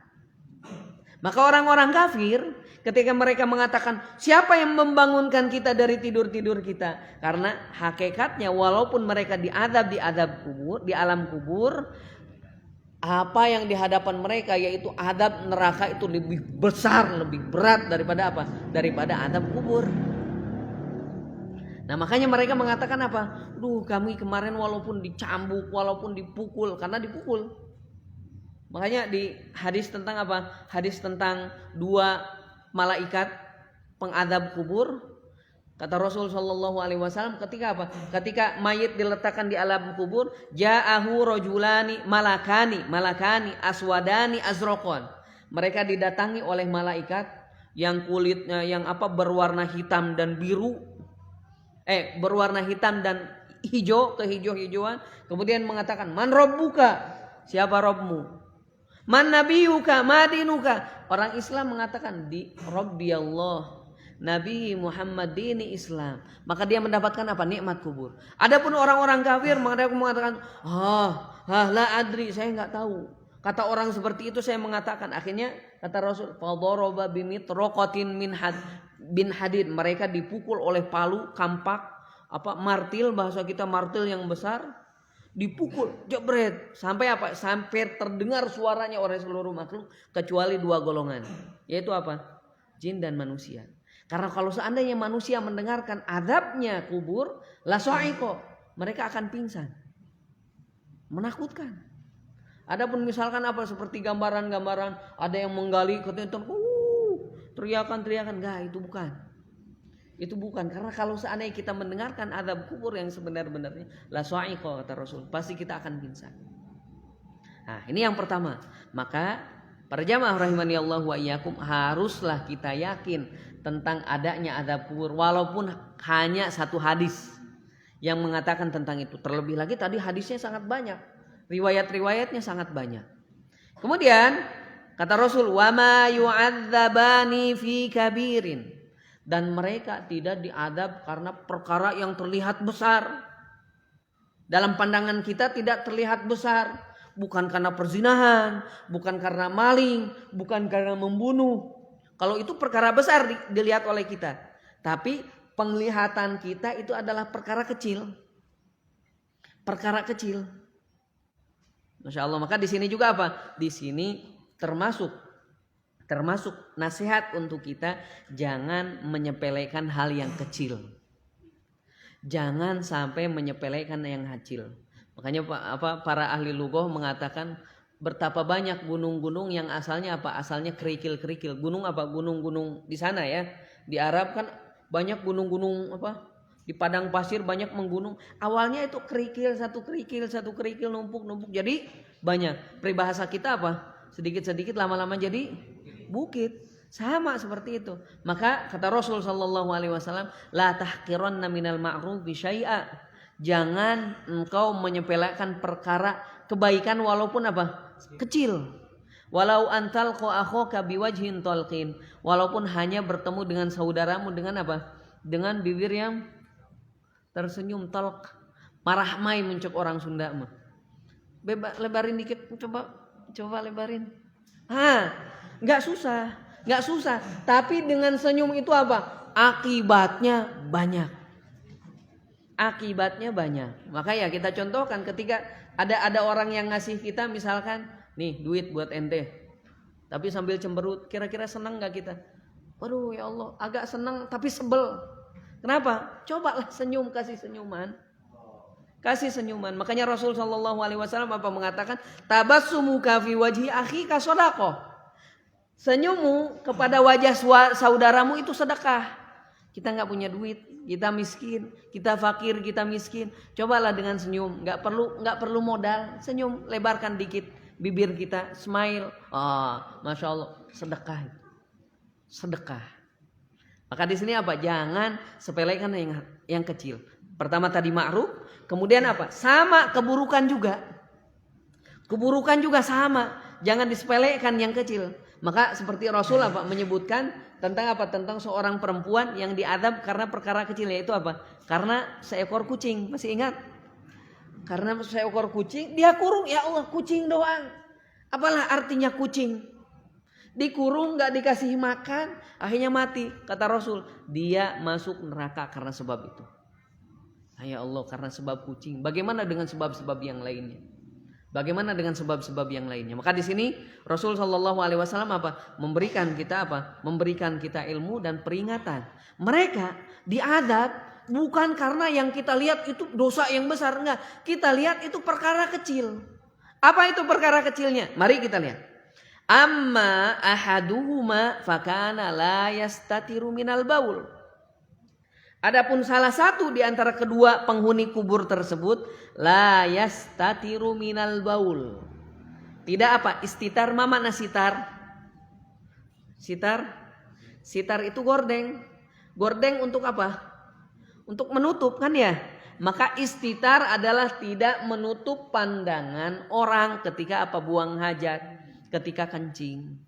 Speaker 2: Maka orang-orang kafir ketika mereka mengatakan siapa yang membangunkan kita dari tidur-tidur kita? Karena hakikatnya walaupun mereka diadab kubur, di alam kubur, apa yang di hadapan mereka yaitu adab neraka itu lebih besar, lebih berat daripada apa? Daripada adab kubur. Nah makanya mereka mengatakan apa? Kami kemarin walaupun dicambuk, walaupun dipukul, karena dipukul. Makanya di hadis tentang apa? Hadis tentang 2 malaikat pengadab kubur. Kata Rasul sallallahu alaihi wasallam ketika apa? Ketika mayit diletakkan di alam kubur, ja'ahu rajulani malakani aswadani azraqan. Mereka didatangi oleh malaikat yang kulitnya yang berwarna hitam dan biru. Berwarna hitam dan hijau, kehijau-hijauan. Kemudian mengatakan, "Man rabbuka?" Siapa Rabbmu? "Man nabiyuka? Ma dinuka?" Orang Islam mengatakan, "Di Rabbi Allah, Nabi Muhammad dini Islam." Maka dia mendapatkan apa? Nikmat kubur. Adapun orang-orang kafir mengatakan, la adri, saya nggak tahu. Kata orang seperti itu saya mengatakan. Akhirnya kata Rasul, fadharaba bimitraqatin bin hadid. Mereka dipukul oleh palu, kampak, martil, bahasa kita martil yang besar. Dipukul, jebret, sampai apa? Sampai terdengar suaranya oleh seluruh makhluk kecuali 2 golongan. Yaitu apa? Jin dan manusia. Karena kalau seandainya manusia mendengarkan adabnya kubur, la sa'iqo, mereka akan pingsan. menakutkan. Adapun misalkan apa seperti gambaran-gambaran ada yang menggali ketentuan, teriakan-teriakan, enggak, itu bukan. Itu bukan, karena kalau seandainya kita mendengarkan azab kubur yang sebenar-benarnya, la sa'iqa kata Rasul, pasti kita akan pingsan. Nah, ini yang pertama. Maka para jamaah rahimani Allah wa iyyakum, haruslah kita yakin tentang adanya azab kubur walaupun hanya satu hadis yang mengatakan tentang itu. Terlebih lagi tadi hadisnya sangat banyak, riwayat-riwayatnya sangat banyak. Kemudian kata Rasul, wa ma yu'adzabani fi kabirin, dan mereka tidak diadab karena perkara yang terlihat besar. Dalam pandangan kita tidak terlihat besar, bukan karena perzinahan, bukan karena maling, bukan karena membunuh. Kalau itu perkara besar dilihat oleh kita, tapi penglihatan kita itu adalah perkara kecil. Perkara kecil. Masya Allah. Maka di sini juga apa? Di sini termasuk nasihat untuk kita, jangan menyepelekan hal yang kecil. Jangan sampai menyepelekan yang kecil. Makanya para ahli lughah mengatakan betapa banyak gunung-gunung yang asalnya apa? Asalnya kerikil-kerikil. Gunung apa? Gunung-gunung di sana ya. Di Arab kan banyak gunung-gunung apa? Di padang pasir banyak menggunung. Awalnya itu kerikil, satu kerikil numpuk-numpuk. Jadi banyak. Peribahasa kita apa? Sedikit-sedikit lama-lama jadi bukit. Sama seperti itu. Maka kata Rasul sallallahu alaihi wasallam, la tahqiranna minal ma'rufi syai'a. Jangan engkau menyepelekan perkara kebaikan walaupun apa? Kecil. Walau antal akhaka biwajhin talqin. Walaupun hanya bertemu dengan saudaramu dengan apa? Dengan bibir yang tersenyum, talq. Marahmai mencok orang Sunda mah. Lebarin dikit, coba lebarin. Enggak susah. Tapi dengan senyum itu apa? Akibatnya banyak. Maka ya kita contohkan ketika ada orang yang ngasih kita misalkan, nih duit buat ente, tapi sambil cemberut, kira-kira senang gak kita? Waduh ya Allah, agak senang tapi sebel. Kenapa? Cobalah senyum, kasih senyuman. Makanya Rasul sallallahu alaihi wasallam apa mengatakan, tabassumuka fi wajhi akhika shadaqah. Senyummu kepada wajah saudaramu itu sedekah. Kita nggak punya duit, kita miskin, kita fakir, kita miskin. Cobalah dengan senyum, nggak perlu modal. Senyum, lebarkan dikit bibir kita, smile. Masya Allah, sedekah. Maka di sini apa? Jangan sepelekan yang kecil. Pertama tadi ma'ruf, kemudian apa? Sama keburukan juga sama. Jangan disepelekan yang kecil. Maka seperti Rasul apa menyebutkan tentang apa? Tentang seorang perempuan yang diadab karena perkara kecil, yaitu apa? Karena seekor kucing. Masih ingat? Karena seekor kucing dia kurung. Ya Allah, kucing doang. Apalah artinya kucing? Dikurung, gak dikasih makan, akhirnya mati. Kata Rasul, dia masuk neraka karena sebab itu. Ya Allah, karena sebab kucing. Bagaimana dengan sebab-sebab yang lainnya? Maka di sini Rasul Shallallahu Alaihi Wasallam apa? Memberikan kita ilmu dan peringatan. Mereka diadab bukan karena yang kita lihat itu dosa yang besar, enggak. Kita lihat itu perkara kecil. Apa itu perkara kecilnya? Mari kita lihat. Amma ahaduhuma fakana la yastatiru minal baul. Adapun salah satu di antara kedua penghuni kubur tersebut la yastatiru minal baul. Tidak apa? Istitar, ma makna sitar? Sitar itu gordeng. Gordeng untuk apa? Untuk menutup kan ya? Maka istitar adalah tidak menutup pandangan orang ketika apa? Buang hajat, ketika kencing.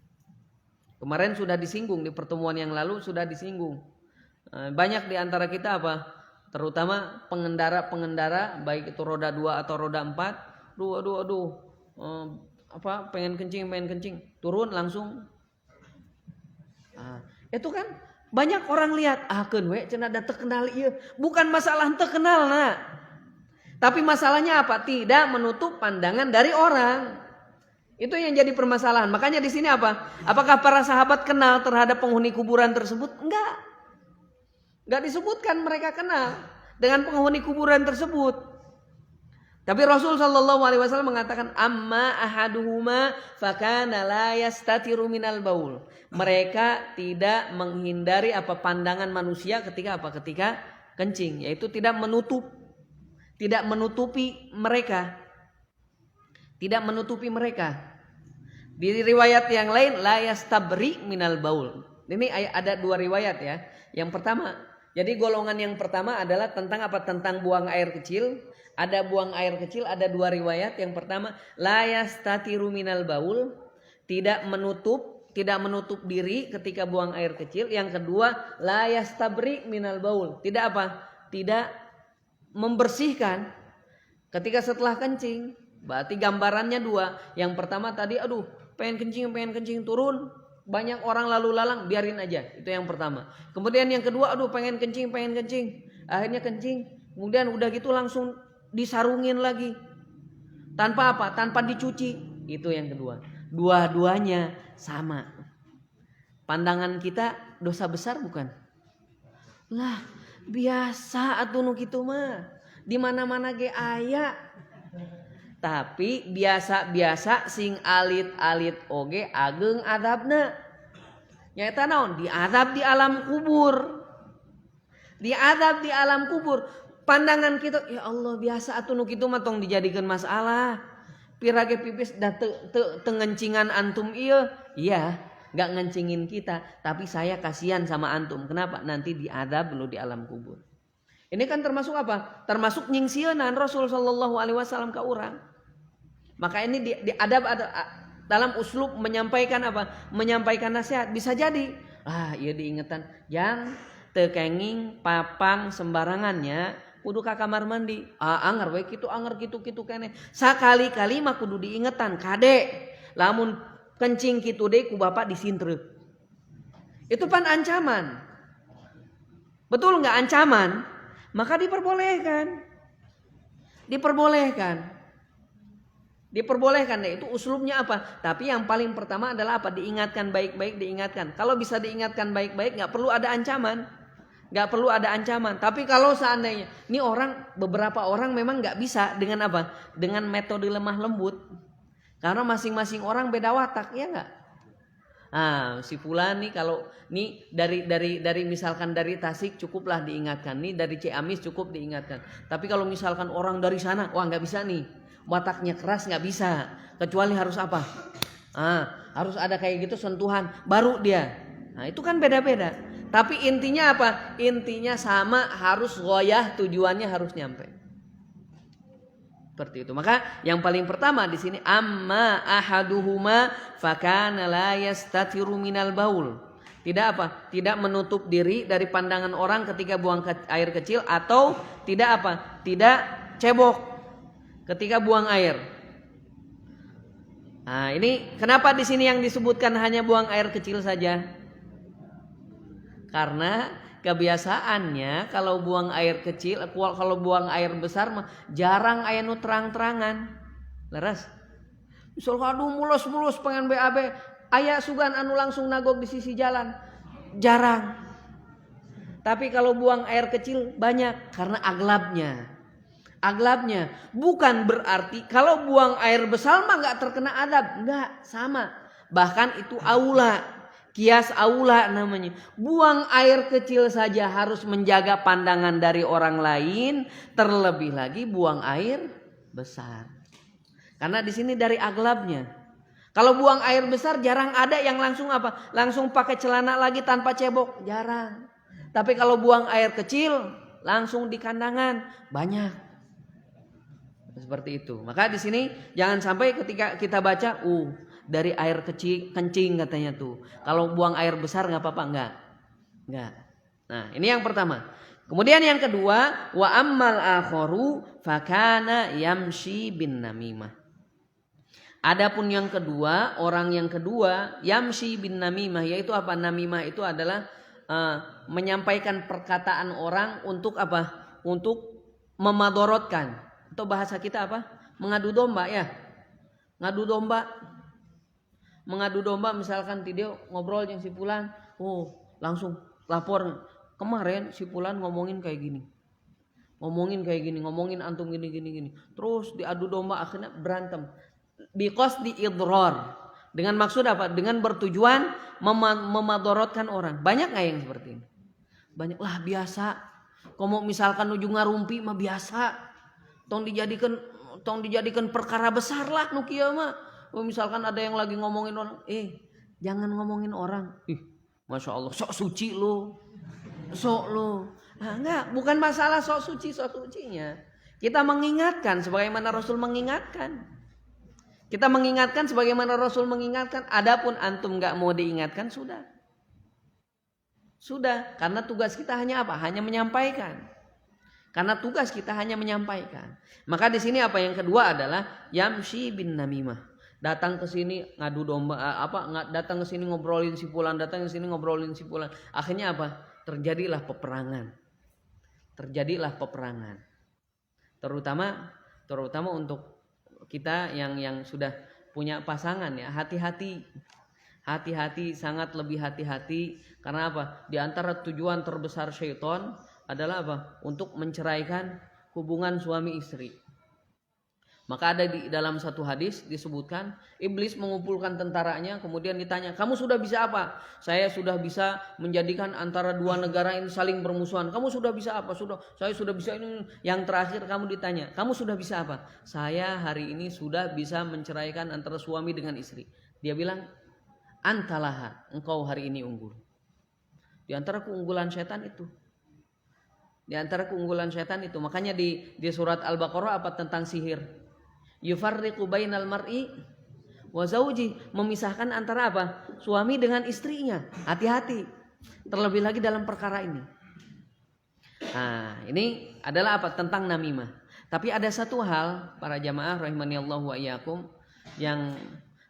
Speaker 2: Kemarin sudah disinggung, di pertemuan yang lalu sudah disinggung. Banyak di antara kita apa? Terutama pengendara baik itu roda 2 atau roda 4. Aduh. Pengen kencing, turun langsung. Itu kan banyak orang lihat, keun we cenah da teu kenal ieu. Bukan masalah teu kenal nah. Tapi masalahnya apa? Tidak menutup pandangan dari orang. Itu yang jadi permasalahan. Makanya di sini apa? Apakah para sahabat kenal terhadap penghuni kuburan tersebut? Enggak disebutkan mereka kenal dengan penghuni kuburan tersebut. Tapi Rasul Shallallahu Alaihi Wasallam mengatakan amma ahaduhuma fakana la yastatiru minal baul. Mereka tidak menghindari pandangan manusia ketika ketika kencing, yaitu tidak menutupi mereka. Di riwayat yang lain la yastabri minal baul. Ini ada 2 riwayat ya. Yang pertama, jadi golongan yang pertama adalah tentang Tentang buang air kecil. Ada buang air kecil, ada 2 riwayat. Yang pertama, la yastatiru minal baul, tidak menutup diri ketika buang air kecil. Yang kedua, la yastabri minal baul, tidak membersihkan ketika setelah kencing. Berarti gambarannya 2. Yang pertama tadi pengen kencing turun, banyak orang lalu lalang, biarin aja. Itu yang pertama. Kemudian yang kedua, pengen kencing. Akhirnya kencing. Kemudian udah gitu langsung disarungin lagi. Tanpa dicuci. Itu yang kedua. Dua-duanya sama. Pandangan kita dosa besar bukan? Lah, biasa atuh kitu mah. Di mana-mana ge aya. Tapi biasa-biasa sing alit-alit oge ageng adabna. Nyaeta naon? Diadab di alam kubur. Pandangan kita, ya Allah biasa atuh nu kitu mah tong dijadikeun masalah. Pirage pipis da tengencingan antum ieu. Iya, enggak ngencingin kita, tapi saya kasihan sama antum. Kenapa? Nanti diadab lu di alam kubur. Ini kan termasuk Termasuk nyingsieunan Rasul sallallahu alaihi wasallam ka urang. Maka ini diadab dalam uslub menyampaikan Menyampaikan nasihat. Bisa jadi, ieu diingetan, yang teu kenging papang sembarangannya. Kudu ka kamar mandi. Anger we kitu keneh. Sakali-kali mah kudu diingetan, kade. Lamun kencing kitu deui ku bapak disintreuk. Itu pan ancaman. Betul enggak ancaman? Maka diperbolehkan. Itu uslubnya Tapi yang paling pertama adalah diingatkan baik-baik, diingatkan. Kalau bisa diingatkan baik-baik, enggak perlu ada ancaman. Tapi kalau seandainya ini beberapa orang memang nggak bisa dengan dengan metode lemah lembut, karena masing-masing orang beda watak, ya nggak? Si fulan nih kalau nih dari misalkan dari Tasik cukuplah diingatkan, nih dari Ciamis cukup diingatkan. Tapi kalau misalkan orang dari sana, nggak bisa nih, wataknya keras, nggak bisa, kecuali harus harus ada kayak gitu sentuhan baru dia. Itu kan beda-beda. Tapi intinya Intinya sama, harus ghoyah, tujuannya harus nyampe. Seperti itu. Maka yang paling pertama di sini amma ahaduhuma fakana la yastatiru minal baul. Tidak menutup diri dari pandangan orang ketika buang air kecil, atau tidak cebok ketika buang air. Ini kenapa di sini yang disebutkan hanya buang air kecil saja? Karena kebiasaannya kalau buang air kecil, kalau buang air besar mah jarang aya nu terang-terangan. Leres. Misal mulus-mulus pengen BAB, aya sugan anu langsung nagog di sisi jalan. Jarang. Tapi kalau buang air kecil banyak karena aglabnya. Bukan berarti kalau buang air besar mah enggak terkena adab, enggak, sama. Bahkan itu aula. Kias aula namanya. Buang air kecil saja harus menjaga pandangan dari orang lain, terlebih lagi buang air besar. Karena di sini dari aglabnya. Kalau buang air besar jarang ada yang langsung langsung pakai celana lagi tanpa cebok, jarang. Tapi kalau buang air kecil langsung di kandangan, banyak. Seperti itu. Maka di sini jangan sampai ketika kita baca dari air kecil kencing katanya tuh. Kalau buang air besar nggak apa-apa, nggak. Nah ini yang pertama. Kemudian yang kedua, wa ammal akharu fakana yamshi bin namimah. Adapun yang kedua, orang yang kedua yamshi bin namimah, yaitu namimah itu adalah menyampaikan perkataan orang untuk Untuk memadorotkan. Atau bahasa kita mengadu domba ya. Mengadu domba misalkan dia ngobrol yang si fulan, langsung lapor, kemarin si fulan ngomongin kayak gini. ngomongin kayak gini, ngomongin antum gini. Terus diadu domba, akhirnya berantem. Biqasdi idrar. Dengan maksud apa? Dengan bertujuan memadorotkan orang. Banyak nggak yang seperti ini? Banyak lah, biasa. Kamu misalkan ujung ngarumpi mah biasa. Tong dijadikan perkara besar lah nu kieu mah. Misalkan ada yang lagi ngomongin orang, jangan ngomongin orang. Masya Allah, sok suci lu. Sok lu. Nah, enggak, bukan masalah sok sucinya. Kita mengingatkan sebagaimana Rasul mengingatkan. Kita mengingatkan sebagaimana Rasul mengingatkan. Adapun antum enggak mau diingatkan, sudah. Karena tugas kita hanya apa? Hanya menyampaikan. Maka di sini apa yang kedua adalah yamshi bin namimah. Datang ke sini ngadu domba, datang ke sini ngobrolin si fulan, Akhirnya apa? Terjadilah peperangan. Terutama untuk kita yang sudah punya pasangan ya, hati-hati, sangat lebih hati-hati. Karena apa? Di antara tujuan terbesar syaitan adalah apa? Untuk menceraikan hubungan suami istri. Maka ada di dalam satu hadis disebutkan, iblis mengumpulkan tentaranya, kemudian ditanya, kamu sudah bisa apa? Saya sudah bisa menjadikan antara dua negara ini saling bermusuhan. Kamu sudah bisa apa? Saya sudah bisa ini. Yang terakhir kamu ditanya, kamu sudah bisa apa? Saya hari ini sudah bisa menceraikan antara suami dengan istri. Dia bilang, antalaha, engkau hari ini unggul. Di antara keunggulan setan itu. Makanya di surat Al-Baqarah apa tentang sihir? Yufarriqu bainal mar'i wa zauji, memisahkan antara apa? Suami dengan istrinya. Hati-hati. Terlebih lagi dalam perkara ini. Nah, ini adalah apa? Tentang namimah. Tapi ada satu hal para jamaah rahimanillahu wa iyyakum yang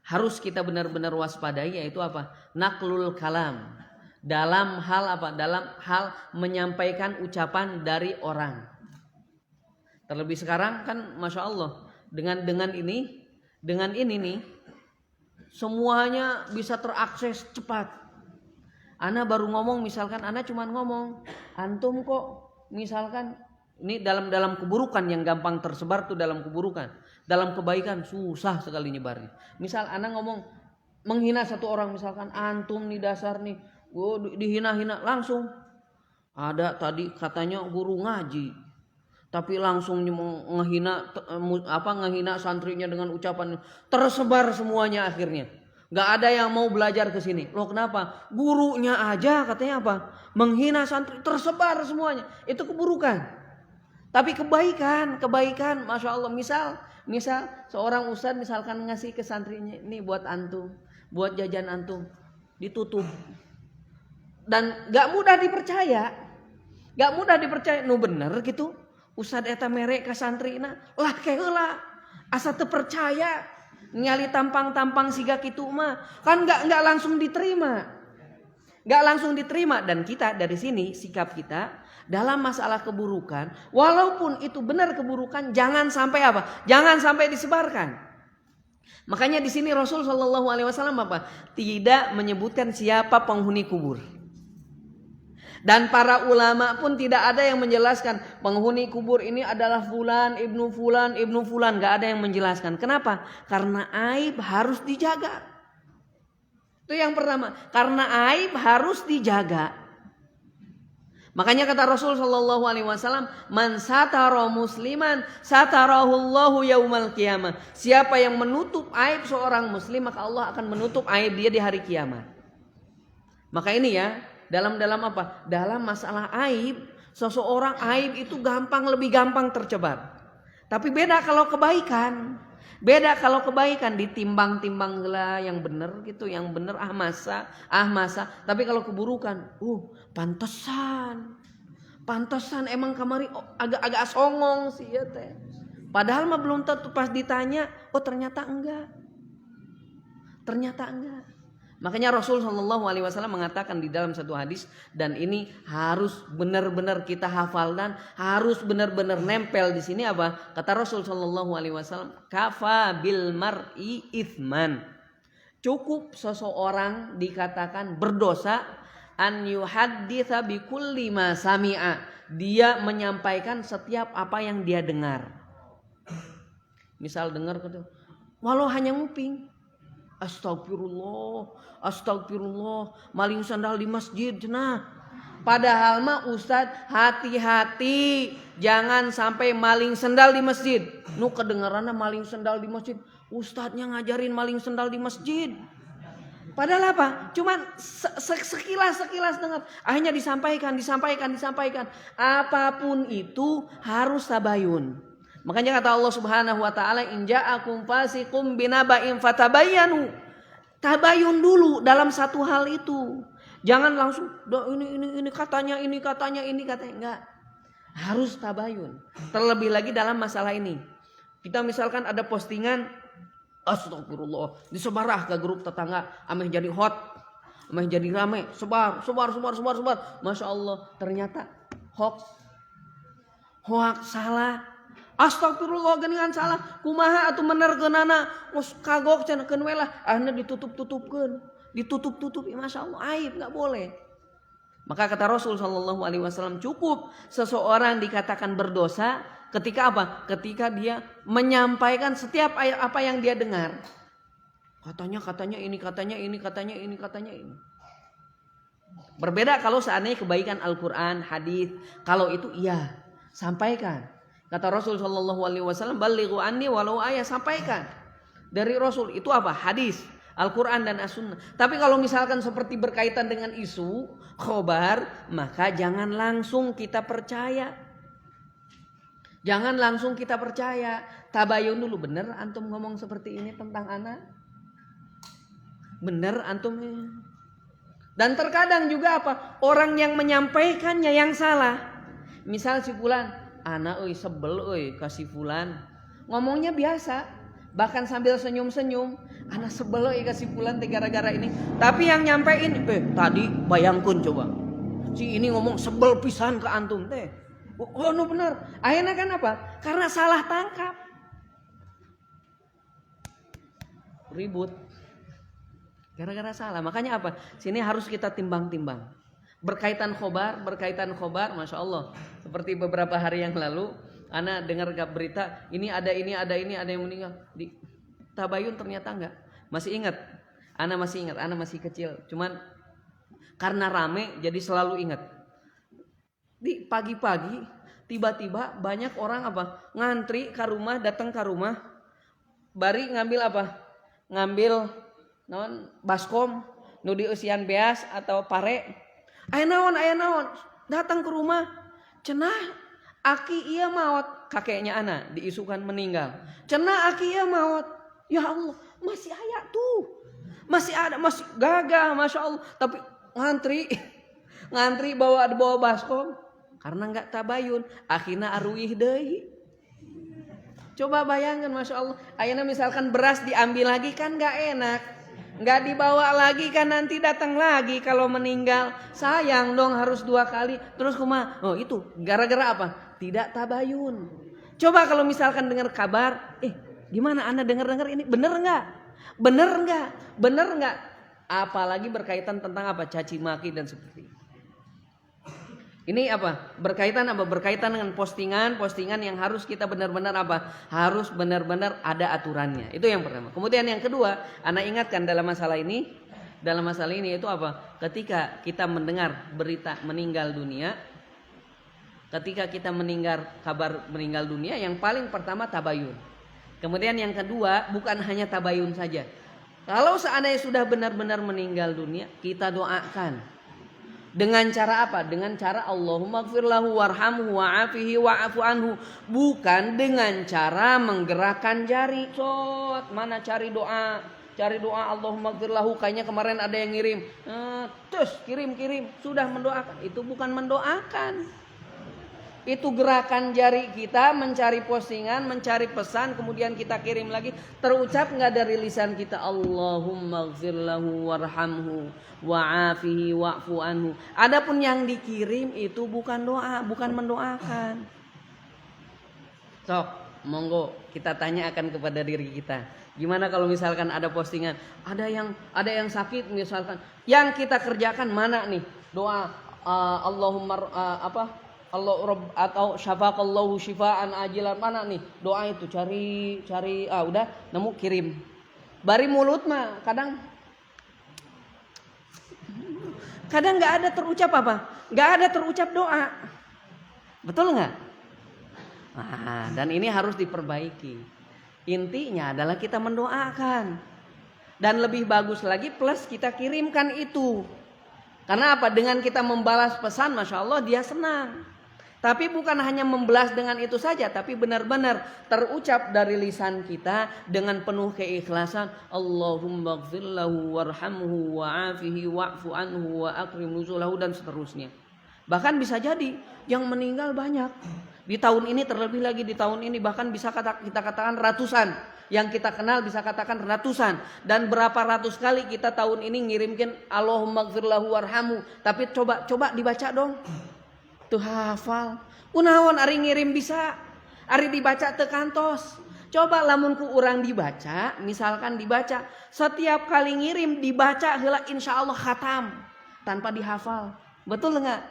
Speaker 2: harus kita benar-benar waspadai, yaitu apa? Naqlul kalam. Dalam hal apa? Dalam hal menyampaikan ucapan dari orang. Terlebih sekarang kan Masya Allah, dengan ini nih semuanya bisa terakses cepat. Ana baru ngomong, misalkan Ana cuma ngomong, antum kok misalkan ini dalam keburukan yang gampang tersebar tuh, dalam keburukan. Dalam kebaikan susah sekali nyebarnya. Misal Ana ngomong menghina satu orang, misalkan antum nih dasar nih, dihina-hina, langsung ada tadi katanya guru ngaji, tapi langsung ngehina santrinya dengan ucapan, tersebar semuanya akhirnya. Gak ada yang mau belajar ke sini. Loh kenapa? Gurunya aja katanya apa? Menghina santri, tersebar semuanya. Itu keburukan. Tapi kebaikan, Masya Allah. Misal seorang ustadz misalkan ngasih ke santrinya, ini buat antum, buat jajan antum, ditutup. Dan gak mudah dipercaya. Nu bener gitu. Ustad eta merek ka santrina lah keheula asa teu percaya nyali tampang-tampang siga kitu mah kan enggak langsung diterima. Dan kita dari sini sikap kita dalam masalah keburukan, walaupun itu benar keburukan, jangan sampai apa? Jangan sampai disebarkan. Makanya di sini Rasul sallallahu alaihi wasallam apa? Tidak menyebutkan siapa penghuni kubur. Dan para ulama pun tidak ada yang menjelaskan penghuni kubur ini adalah fulan, ibnu fulan. Gak ada yang menjelaskan. Kenapa? Karena aib harus dijaga. Itu yang pertama. Karena aib harus dijaga. Makanya kata Rasul sallallahu alaihi wasallam, "Man satara musliman satarahullahu yaumal qiyamah." Siapa yang menutup aib seorang muslim, maka Allah akan menutup aib dia di hari kiamat. Maka ini ya, dalam apa? Dalam masalah aib, seseorang aib itu lebih gampang tercebar. Tapi beda kalau kebaikan. Ditimbang-timbang lah yang benar gitu, yang benar masa. Tapi kalau keburukan, pantesan emang kamari agak songong sih ya teh. Padahal mah belum tentu, pas ditanya, ternyata enggak. Makanya Rasul sallallahu alaihi wasallam mengatakan di dalam satu hadis, dan ini harus benar-benar kita hafal dan harus benar-benar nempel di sini apa? Kata Rasul sallallahu alaihi wasallam, "Kafa bil mar'i itsman." Cukup seseorang dikatakan berdosa an yuhadditsa bi kulli ma sami'a, dia menyampaikan setiap apa yang dia dengar. Misal dengar walau hanya nguping, astagfirullah, astagfirullah, maling sandal di masjid cenah. Padahal mah Ustadz hati-hati, jangan sampai maling sendal di masjid. Nu kedengarannya maling sendal di masjid, Ustadznya ngajarin maling sendal di masjid. Padahal apa? Cuman sekilas dengar. Akhirnya disampaikan. Apapun itu harus tabayun. Makanya kata Allah Subhanahu wa taala, "In ja'akum fasiqum binaba'in fatabayyanu." Tabayun dulu dalam satu hal itu. Jangan langsung ini katanya. Enggak. Harus tabayun. Terlebih lagi dalam masalah ini. Kita misalkan ada postingan, astagfirullah, disebarah ke grup tetangga, ameh jadi hot, ameh jadi rame, sebar. Masya Allah, ternyata hoax salah. Astagfirullah geningan salah. Kumaha atuh menerkeunana, geus kagok cenah we lah. Akhirnya ditutup, Masya Allah, aib, nggak boleh. Maka kata Rasul Shallallahu Alaihi Wasallam, cukup seseorang dikatakan berdosa ketika apa? Ketika dia menyampaikan setiap apa yang dia dengar. Katanya ini. Berbeda kalau seandainya kebaikan Al-Quran, hadis, kalau itu iya sampaikan. Kata Rasul Shallallahu Alaihi Wasallam, balighu anni walau ayat, sampaikan dari Rasul itu apa? Hadis, Al-Quran dan As-Sunnah. Tapi kalau misalkan seperti berkaitan dengan isu khobar, maka jangan langsung kita percaya. Tabayun dulu, bener antum ngomong seperti ini tentang anak? Bener antum? Dan terkadang juga apa? Orang yang menyampaikannya yang salah. Misal si fulan, anak sebel kasih fulan. Ngomongnya biasa. Bahkan sambil senyum-senyum, anak sebel kasih fulan gara-gara ini. Tapi yang nyampein, tadi bayangkan coba, si ini ngomong sebel pisan ke antum teh. Oh no benar. Akhirnya kan apa? Karena salah tangkap, ribut. Gara-gara salah. Makanya apa? Sini harus kita timbang-timbang. Berkaitan khobar, Masya Allah. Seperti beberapa hari yang lalu, ana dengar berita ini ada yang meninggal di tabayun, ternyata enggak. Ana masih ingat, ana masih kecil. Cuman karena rame jadi selalu ingat. Di pagi-pagi tiba-tiba banyak orang ngantri ke rumah, datang ke rumah, bari ngambil baskom nu dieusian beas atau pare. Aya naon datang ke rumah, cenah aki ieu maot, kakeknya anak diisukan meninggal. Cenah aki ieu maot. Ya Allah, masih aya tuh. Masih ada, masih gagah, Masya Allah. Tapi ngantri bawa baskom karena enggak tabayun, akhirnya aruih deui. Coba bayangkan, Masya Allah. Ayeuna misalkan beras diambil lagi kan enggak enak. Enggak dibawa lagi kan nanti datang lagi kalau meninggal. Sayang dong, harus 2 kali. Terus kumaha? Oh itu gara-gara apa? Tidak tabayun. Coba kalau misalkan dengar kabar, gimana Anda dengar ini? Bener enggak? Apalagi berkaitan tentang caci maki dan seperti itu. Ini berkaitan dengan postingan yang harus kita benar-benar harus benar-benar ada aturannya. Itu yang pertama. Kemudian yang kedua, ana ingatkan dalam masalah ini itu ketika kita mendengar berita meninggal dunia, ketika kita mendengar kabar meninggal dunia, yang paling pertama tabayun. Kemudian yang kedua, bukan hanya tabayun saja. Kalau seandainya sudah benar-benar meninggal dunia, kita doakan. Dengan cara apa? Dengan cara Allahumma gfir lahu warhamhu wa'afihi wa'afu anhu. Bukan dengan cara menggerakkan jari. Mana cari doa Allahumma gfir lahu. Kayaknya kemarin ada yang ngirim. Terus kirim. Sudah mendoakan. Itu bukan mendoakan. Itu gerakan jari kita mencari postingan, mencari pesan, kemudian kita kirim lagi. Terucap nggak dari lisan kita, Allahumma gfir lahu warhamhu wa'afihi wa'fu anhu. Adapun yang dikirim itu bukan doa, bukan mendoakan. Sok, monggo kita tanyakan kepada diri kita. Gimana kalau misalkan ada postingan, ada yang sakit misalkan, yang kita kerjakan mana nih? Doa Allahumma Allah Rabb atau syafaqallahu syifaan ajilan, mana nih doa itu, cari udah nemu kirim. Bari mulut mah kadang nggak ada terucap apa? Nggak ada terucap doa. Betul nggak? Nah, dan ini harus diperbaiki. Intinya adalah kita mendoakan. Dan lebih bagus lagi plus kita kirimkan itu. Karena apa? Dengan kita membalas pesan, Masya Allah dia senang. Tapi bukan hanya membalas dengan itu saja, tapi benar-benar terucap dari lisan kita dengan penuh keikhlasan. Allahumma gfir lahu warhamhu wa'afihi wa'fu anhu wa akrim nuzulahu, dan seterusnya. Bahkan bisa jadi yang meninggal banyak. Di tahun ini, terlebih lagi di tahun ini, bahkan bisa kita katakan ratusan. Yang kita kenal bisa katakan ratusan. Dan berapa ratus kali kita tahun ini ngirimkan Allahumma gfir lahu warhamhu. Tapi coba dibaca dong. Tuh hafal. Kunaon ari ngirim bisa, ari dibaca teu kantos. Coba lamun ku urang dibaca, misalkan dibaca setiap kali ngirim dibaca heula insyaallah khatam tanpa dihafal. Betul enggak?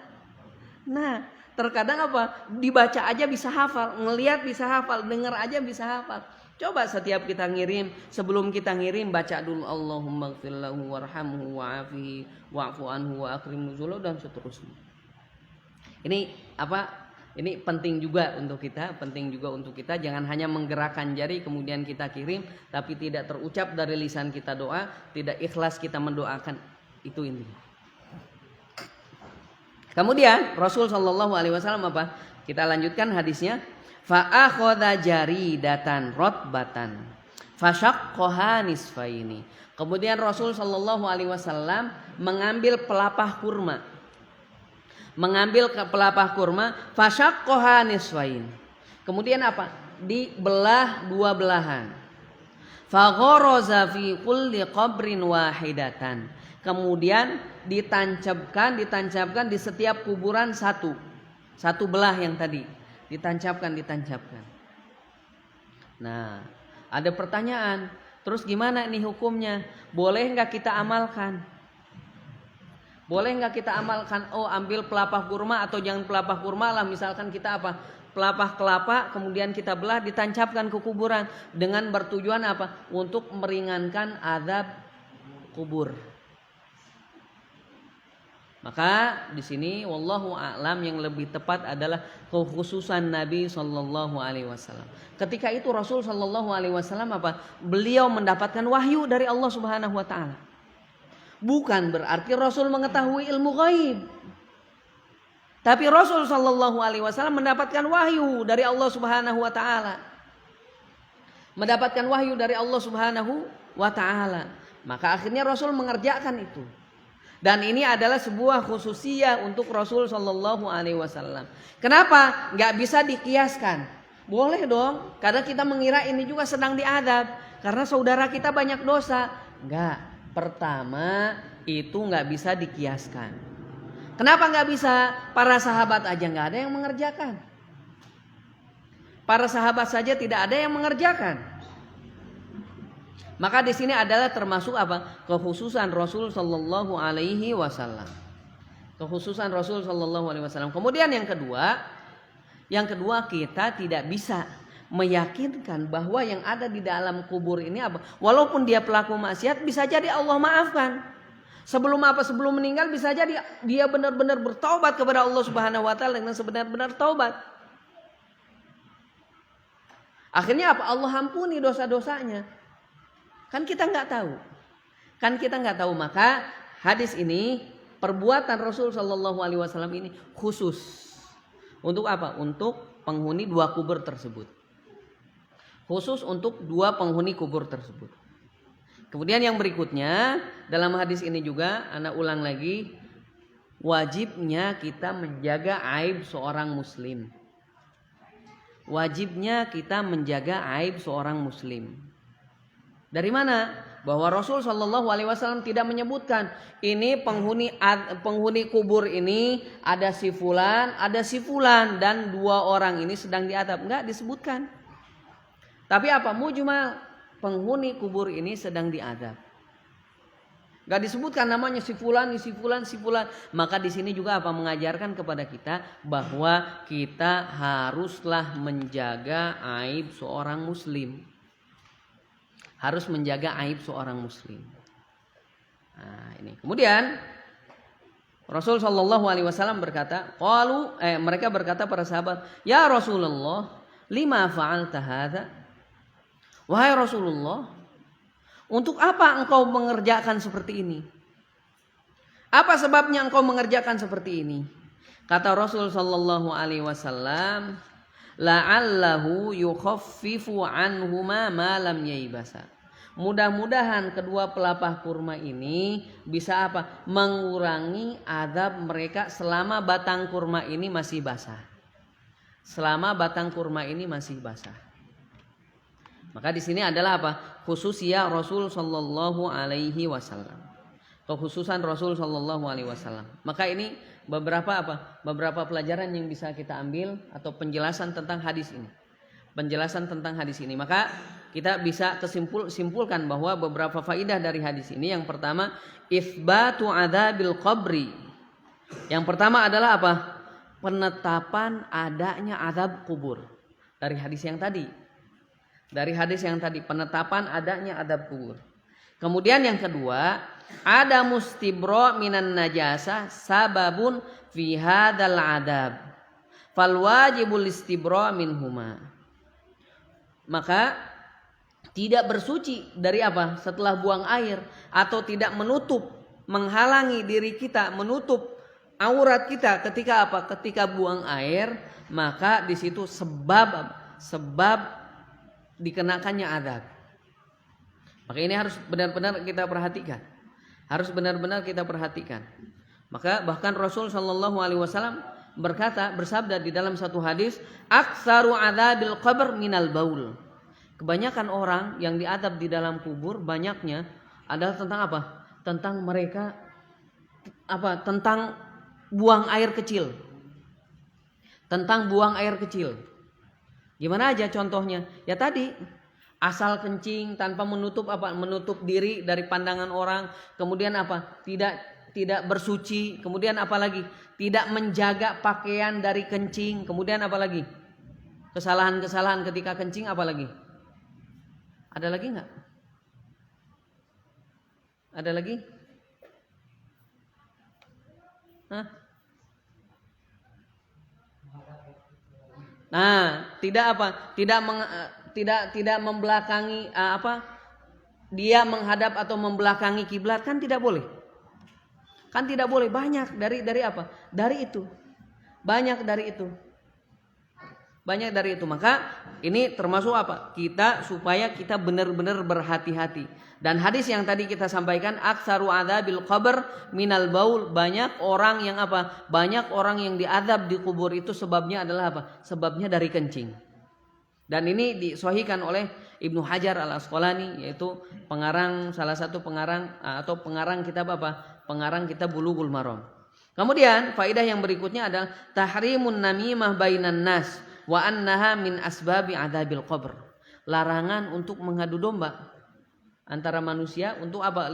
Speaker 2: Nah, terkadang apa? Dibaca aja bisa hafal, ngelihat bisa hafal, dengar aja bisa hafal. Coba setiap kita ngirim, sebelum kita ngirim baca dulu Allahumma gfir lahu warhamhu wa'afihi wa'fu anhu wa akrim nuzulahu, dan seterusnya. Ini apa? Ini penting juga untuk kita, jangan hanya menggerakkan jari kemudian kita kirim tapi tidak terucap dari lisan kita doa, tidak ikhlas kita mendoakan. Itu intinya. Kemudian Rasul sallallahu alaihi wasallam apa? Kita lanjutkan hadisnya. Fa akhadha jaridatan rotbatan fashaqqaha nisfaini. Kemudian Rasul sallallahu alaihi wasallam mengambil pelapah kurma. Fashaqqaha nisfain. Kemudian apa? Dibelah dua belahan. Fagharaza fi kulli qabrin wahidatan. Kemudian ditancapkan di setiap kuburan satu belah yang tadi ditancapkan. Nah, ada pertanyaan, terus gimana ini hukumnya? Boleh nggak kita amalkan? Oh, ambil pelapah kurma, atau jangan pelapah kurma lah, misalkan kita apa? Pelapah kelapa kemudian kita belah ditancapkan ke kuburan dengan bertujuan apa? Untuk meringankan azab kubur. Maka di sini wallahu a'lam yang lebih tepat adalah kekhususan Nabi sallallahu alaihi wasallam. Ketika itu Rasul sallallahu alaihi wasallam apa? Beliau mendapatkan wahyu dari Allah Subhanahu wa taala. Bukan berarti Rasul mengetahui ilmu gaib. Tapi Rasul sallallahu alaihi wasallam mendapatkan wahyu dari Allah Subhanahu wa taala. Maka akhirnya Rasul mengerjakan itu. Dan ini adalah sebuah khususiyah untuk Rasul sallallahu alaihi wasallam. Kenapa? Enggak bisa dikiaskan. Boleh dong, karena kita mengira ini juga sedang diadab karena saudara kita banyak dosa. Enggak. Pertama, itu enggak bisa dikiaskan. Kenapa enggak bisa? Para sahabat aja enggak ada yang mengerjakan. Para sahabat saja tidak ada yang mengerjakan. Maka di sini adalah termasuk apa? Kekhususan Rasul sallallahu alaihi wasallam. Kemudian yang kedua kita tidak bisa meyakinkan bahwa yang ada di dalam kubur ini apa? Walaupun dia pelaku maksiat, bisa jadi Allah maafkan. Sebelum meninggal bisa jadi dia benar-benar bertaubat kepada Allah Subhanahu wa taala dengan sebenar-benar taubat. Akhirnya apa? Allah ampuni dosa-dosanya. Kan kita nggak tahu. Maka hadis ini, perbuatan Rasul sallallahu alaihi wasallam ini khusus. Untuk apa? Untuk penghuni dua kubur tersebut. Khusus untuk dua penghuni kubur tersebut. Kemudian yang berikutnya, dalam hadis ini juga ana ulang lagi, wajibnya kita menjaga aib seorang muslim. Dari mana? Bahwa Rasul sallallahu alaihi wasallam tidak menyebutkan ini penghuni kubur ini ada si fulan dan dua orang ini sedang diadab. Enggak disebutkan. Tapi apa? Mujmal, penghuni kubur ini sedang diadab. Gak disebutkan namanya si fulan, si fulan, si fulan. Maka di sini juga apa mengajarkan kepada kita bahwa kita haruslah menjaga aib seorang muslim. Harus menjaga aib seorang muslim. Nah, ini. Kemudian Rasul sallallahu alaihi wasallam berkata, mereka berkata para sahabat, "Ya Rasulullah, lima fa'alta hadza?" Wahai Rasulullah, untuk apa engkau mengerjakan seperti ini? Apa sebabnya engkau mengerjakan seperti ini? Kata Rasul sallallahu alaihi wasallam, la'allahu yukhaffifu anhuma ma lam yaibasa. Mudah-mudahan kedua pelapah kurma ini bisa apa? Mengurangi azab mereka selama batang kurma ini masih basah. Selama batang kurma ini masih basah. Maka di sini adalah apa? Khususnya Rasul sallallahu alaihi wasallam. Kekhususan Rasul sallallahu alaihi wasallam. Maka ini beberapa pelajaran yang bisa kita ambil atau penjelasan tentang hadis ini. Penjelasan tentang hadis ini. Maka kita bisa simpulkan bahwa beberapa faidah dari hadis ini. Yang pertama, itsbatu adzabil qabri. Yang pertama adalah apa? Penetapan adanya azab kubur. Dari hadis yang tadi. Dari hadis yang tadi, penetapan adanya adab kubur. Kemudian yang kedua, ada mustibro minan najasa sababun fi hadzal adab. Fal wajibul istibro minhuma. Maka tidak bersuci dari apa? Setelah buang air atau tidak menutup, menghalangi diri kita, menutup aurat kita ketika apa? Ketika buang air, maka di situ sebab dikenakannya azab. Maka ini harus benar-benar kita perhatikan. Harus benar-benar kita perhatikan. Maka bahkan Rasul sallallahu alaihi wasallam bersabda di dalam satu hadis, "Aktsaru adzabil qabr minal baul." Kebanyakan orang yang diadab di dalam kubur banyaknya adalah tentang apa? Tentang mereka tentang buang air kecil. Tentang buang air kecil. Gimana aja contohnya? Ya tadi, asal kencing tanpa menutup menutup diri dari pandangan orang, kemudian tidak bersuci, kemudian apalagi tidak menjaga pakaian dari kencing, kemudian apalagi kesalahan-kesalahan ketika kencing, apalagi ada lagi nggak? Ada lagi? Hah? Nah, tidak membelakangi dia menghadap atau membelakangi kiblat, kan tidak boleh. Kan tidak boleh. Banyak dari apa? Dari itu. Banyak dari itu. Banyak dari itu. Maka ini termasuk apa? Supaya kita benar-benar berhati-hati. Dan hadis yang tadi kita sampaikan, aktsaru adzabil qabr minal baul, banyak orang yang apa? Banyak orang yang diazab di kubur itu sebabnya adalah apa? Sebabnya dari kencing. Dan ini disahihkan oleh Ibnu Hajar Al-Asqalani, yaitu salah satu pengarang kitab apa? Pengarang kitab Bulughul Maram. Kemudian faedah yang berikutnya adalah tahrimun namimah bainan nas wa annaha min asbabi adzabil qabr. Larangan untuk mengadu domba antara manusia untuk apa?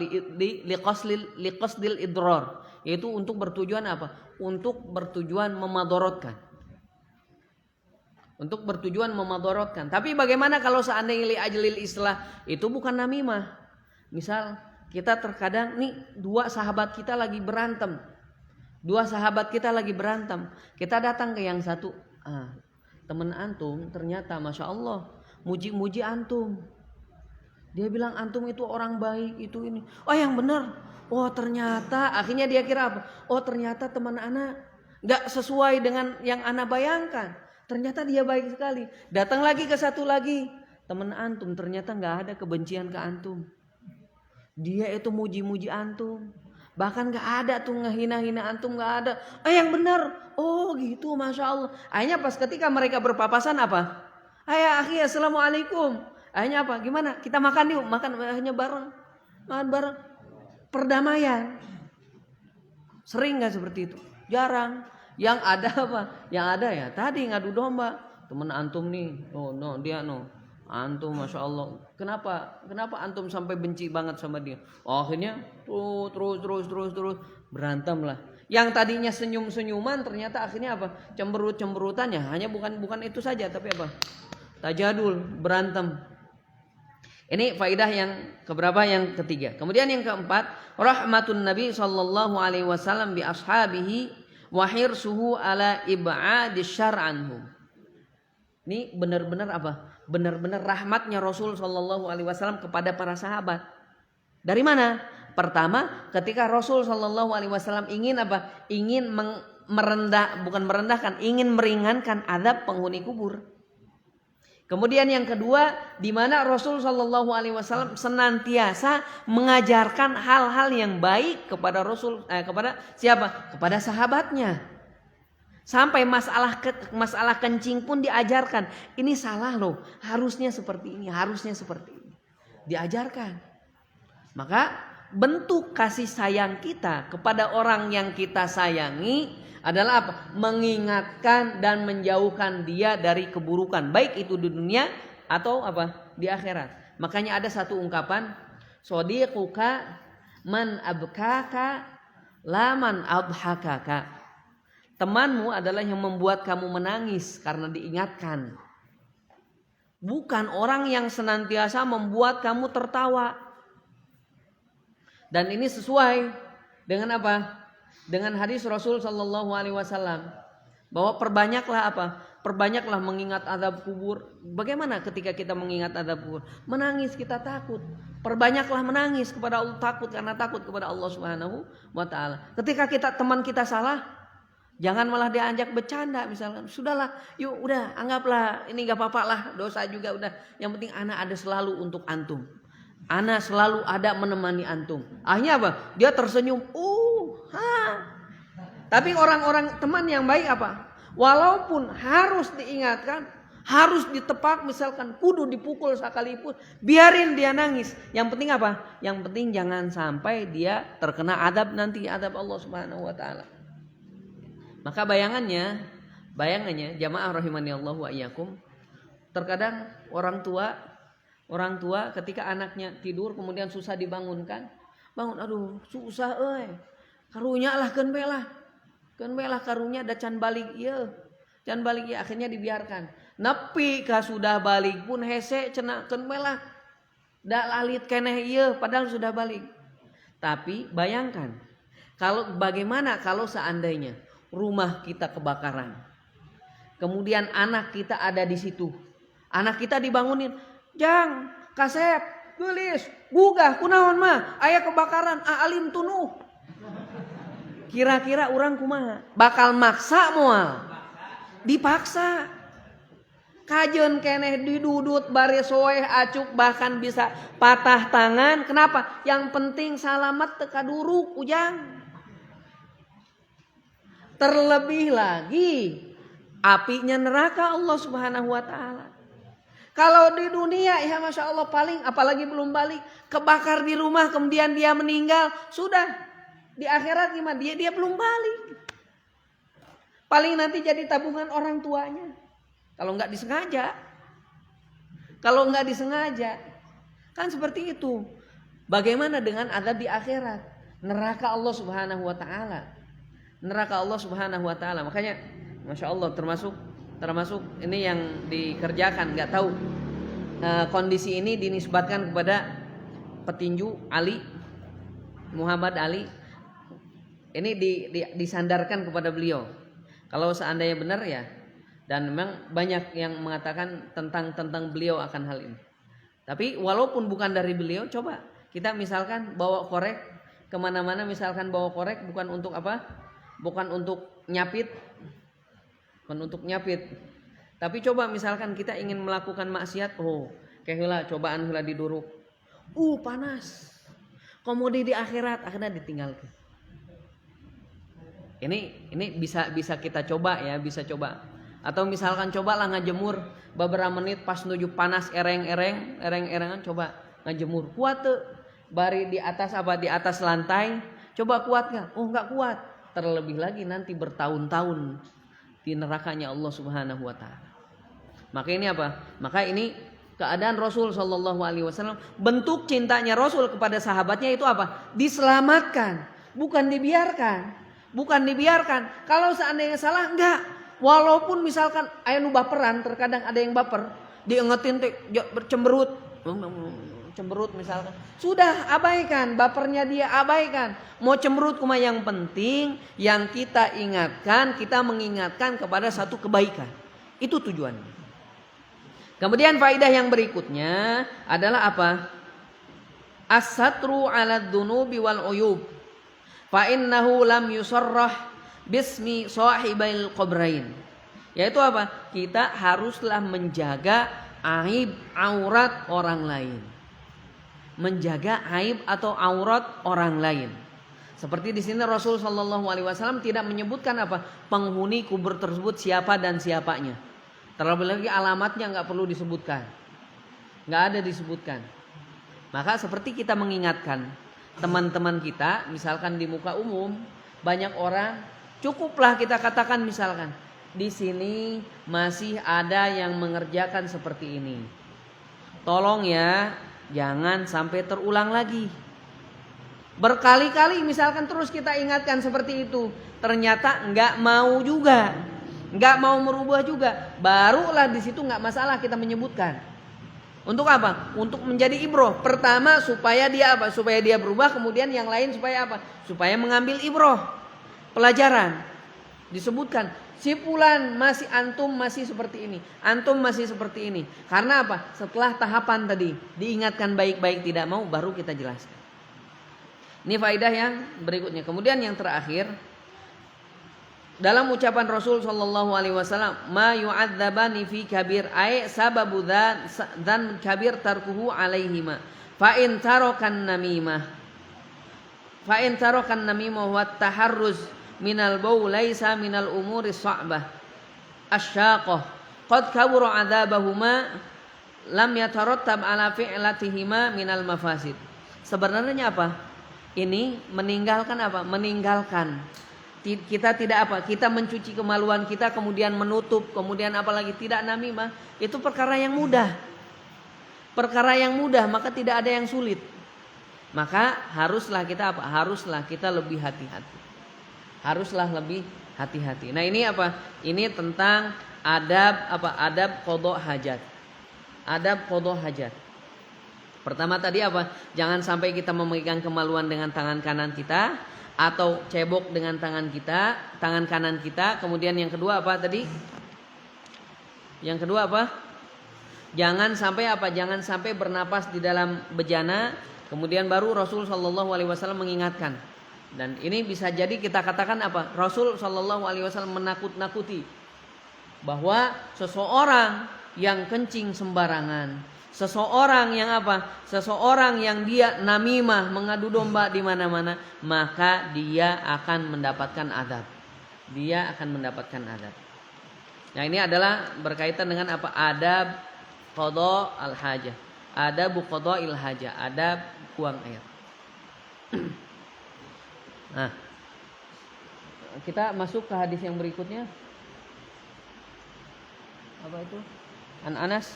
Speaker 2: Liqasdil idrar, yaitu untuk bertujuan apa? Untuk bertujuan memadorotkan. Untuk bertujuan memadorotkan. Tapi bagaimana kalau seandainya li ajlil islah, itu bukan namimah. Misal kita terkadang nih dua sahabat kita lagi berantem. Kita datang ke yang satu, teman antum ternyata masya Allah muji-muji antum. Dia bilang antum itu orang baik, itu ini. Oh yang benar. Oh ternyata akhirnya dia kira apa? Oh ternyata teman ana nggak sesuai dengan yang ana bayangkan. Ternyata dia baik sekali. Datang lagi ke satu lagi, teman antum ternyata nggak ada kebencian ke antum. Dia itu muji-muji antum. Bahkan nggak ada tuh ngehina-hina antum, nggak ada. Yang benar. Oh gitu, masya Allah. Akhirnya pas ketika mereka berpapasan apa? Akhi assalamualaikum. Akhirnya apa? Gimana? Kita makan yuk, makan hanya bareng. Makan bareng. Perdamaian. Sering nggak seperti itu? Jarang. Yang ada apa? Yang ada ya tadi ngadu domba. Temen antum nih. Oh no, dia no. antum masya Allah, kenapa antum sampai benci banget sama dia? Akhirnya terus berantem lah. Yang tadinya senyum-senyuman ternyata akhirnya apa? Cemberut-cemberutannya hanya bukan itu saja, tapi apa? Tajadul, berantem. Ini faidah yang keberapa? Yang ketiga. Kemudian yang keempat, rahmatun Nabi sallallahu alaihi wasallam bi ashabihi wa hirsuhu ala ib'adi syarr anhum. Ini benar-benar apa? Benar-benar rahmatnya Rasul sallallahu alaihi wasallam kepada para sahabat. Dari mana? Pertama, ketika Rasul sallallahu alaihi wasallam ingin apa? Ingin ingin meringankan azab penghuni kubur. Kemudian yang kedua, di mana Rasul sallallahu alaihi wasallam senantiasa mengajarkan hal-hal yang baik kepada kepada siapa? Kepada sahabatnya. Sampai masalah kencing pun diajarkan. Ini salah loh, harusnya seperti ini, harusnya seperti ini. Diajarkan. Maka bentuk kasih sayang kita kepada orang yang kita sayangi adalah apa? Mengingatkan dan menjauhkan dia dari keburukan, baik itu di dunia atau apa? Di akhirat. Makanya ada satu ungkapan, sodiquka man abkaka laman adhakaka. Temanmu adalah yang membuat kamu menangis karena diingatkan. Bukan orang yang senantiasa membuat kamu tertawa. Dan ini sesuai dengan apa? Dengan hadis Rasul sallallahu alaihi wasallam bahwa perbanyaklah apa? Perbanyaklah mengingat azab kubur. Bagaimana ketika kita mengingat azab kubur? Menangis, kita takut. Perbanyaklah menangis kepada Allah, takut karena takut kepada Allah Subhanahu wa taala. Ketika teman kita salah, jangan malah diajak bercanda misalkan. Sudahlah, yuk udah anggaplah ini gak apa-apa lah, dosa juga udah. Yang penting ana ada selalu untuk antum. Ana selalu ada menemani antum. Akhirnya apa? Dia tersenyum. Tapi orang-orang teman yang baik apa? Walaupun harus diingatkan, harus ditepak misalkan, kudu dipukul sekalipun, biarin dia nangis. Yang penting apa? Yang penting jangan sampai dia terkena adab nanti, adab Allah Subhanahu wa taala. Maka bayangannya jamaah rahimani Allah wa iyyakum, terkadang orang tua ketika anaknya tidur kemudian susah dibangunkan, aduh susah karunya lah keun belah karunya da can balik ieu akhirnya dibiarkan. Nepi ka sudah balik pun hese cenah keun belah da lalit keneh ieu padahal sudah balik. Tapi bayangkan bagaimana kalau seandainya rumah kita kebakaran. Kemudian anak kita ada di situ. Anak kita dibangunin, "Jang, Kasep, geulis, gugah kunaon mah? Aya kebakaran, alim tunuh." Kira-kira orang kumaha? Bakal maksa moal. Dipaksa. Kajeun keneh didudut bari soeh acuk bahkan bisa patah tangan. Kenapa? Yang penting salamet teu kaduruk ujang. Terlebih lagi apinya neraka Allah Subhanahu wa taala. Kalau di dunia ya Masya Allah paling apalagi belum balik, kebakar di rumah kemudian dia meninggal, sudah. Di akhirat gimana? Dia belum balik. Paling nanti jadi tabungan orang tuanya. Kalau nggak disengaja. Kan seperti itu. Bagaimana dengan azab di akhirat? Neraka Allah Subhanahu wa taala. Neraka Allah Subhanahu wa taala. Makanya Masya Allah termasuk ini yang dikerjakan. Gak tahu kondisi ini dinisbatkan kepada petinju Ali, Muhammad Ali. Ini disandarkan kepada beliau. Kalau seandainya benar ya, dan memang banyak yang mengatakan tentang beliau akan hal ini. Tapi walaupun bukan dari beliau, coba kita misalkan bawa korek kemana-mana, misalkan bawa korek bukan untuk apa? Bukan untuk nyapit. Tapi coba misalkan kita ingin melakukan maksiat, kayak heula cobaan heula diduruk. Panas. Kemudian di akhirat akhirnya ditinggalkan. Ini bisa kita coba ya, bisa coba. Atau misalkan cobalah ngajemur beberapa menit pas nuju panas ereng-erengan coba ngajemur. Kuat tuh. Bari di atas lantai, coba kuat enggak? Enggak kuat. Terlebih lagi nanti bertahun-tahun di nerakanya Allah Subhanahu wa taala. Maka ini apa? Maka ini keadaan Rasul Shallallahu Alaihi Wasallam. Bentuk cintanya Rasul kepada sahabatnya itu apa? Diselamatkan, bukan dibiarkan, bukan dibiarkan. Kalau seandainya salah, enggak. Walaupun misalkan aya nu baperan, terkadang ada yang baper, diingetin cemberut, cemberut misalkan. Sudah abaikan, bapernya dia abaikan. Mau cemberut cuma yang penting yang kita ingatkan, kita mengingatkan kepada satu kebaikan. Itu tujuannya. Kemudian faidah yang berikutnya adalah apa? As-satru 'ala dzunubi wal 'uyub. Fa innahu lam yusarrah bismi sahibil qabrain. Yaitu apa? Kita haruslah menjaga aib aurat orang lain. Menjaga aib atau aurat orang lain. Seperti di sini Rasul sallallahu alaihi wasallam tidak menyebutkan apa? Penghuni kubur tersebut siapa dan siapanya. Terlebih lagi alamatnya nggak perlu disebutkan, nggak ada disebutkan. Maka seperti kita mengingatkan teman-teman kita, misalkan di muka umum banyak orang, cukuplah kita katakan misalkan di sini masih ada yang mengerjakan seperti ini. Tolong ya, jangan sampai terulang lagi. Berkali-kali misalkan terus kita ingatkan seperti itu, ternyata nggak mau juga. Nggak mau merubah juga, barulah di situ nggak masalah kita menyebutkan. Untuk apa? Untuk menjadi ibroh. Pertama supaya dia apa? Supaya dia berubah. Kemudian yang lain supaya apa? Supaya mengambil ibroh, pelajaran. Disebutkan, si fulan masih antum masih seperti ini, antum masih seperti ini. Karena apa? Setelah tahapan tadi diingatkan baik-baik tidak mau, baru kita jelaskan. Ini faedah yang berikutnya. Kemudian yang terakhir. Dalam ucapan Rasul sallallahu alaihi wasallam, ma yu'adzabani fi kabir ay sababu dzan kabir tarkuhu alaihima. Fa in tarakan namimah. Fa in tarakan namimah wa taharruz minal baul laisa minal umuri sha'bah. Asyaqah. Qad kabura adzabahuma lam yatarattab ala fi'latihima minal mafasid. Sebenarnya apa? Ini meninggalkan apa? Meninggalkan. Kita tidak apa? Kita mencuci kemaluan kita kemudian menutup, kemudian apalagi tidak namimah, itu perkara yang mudah. Perkara yang mudah, maka tidak ada yang sulit. Maka haruslah kita apa? Haruslah kita lebih hati-hati. Haruslah lebih hati-hati. Nah, ini apa? Ini tentang adab apa? Adab qada hajat. Adab qada hajat. Pertama tadi apa? Jangan sampai kita memegang kemaluan dengan tangan kanan kita atau cebok dengan tangan kanan kita. Kemudian yang kedua apa tadi? Yang kedua apa? Jangan sampai apa? Jangan sampai bernapas di dalam bejana. Kemudian baru Rasul sallallahu alaihi wasallam mengingatkan. Dan ini bisa jadi kita katakan apa? Rasul sallallahu alaihi wasallam menakut-nakuti bahwa seseorang yang kencing sembarangan, seseorang yang apa? Seseorang yang dia namimah, mengadu domba di mana-mana, maka dia akan mendapatkan adab. Dia akan mendapatkan adab. Nah, ini adalah berkaitan dengan apa? Adab qada al-hajah. Adab qada'il hajah, adab buang air. Nah, kita masuk ke hadis yang berikutnya. Apa itu? An Anas.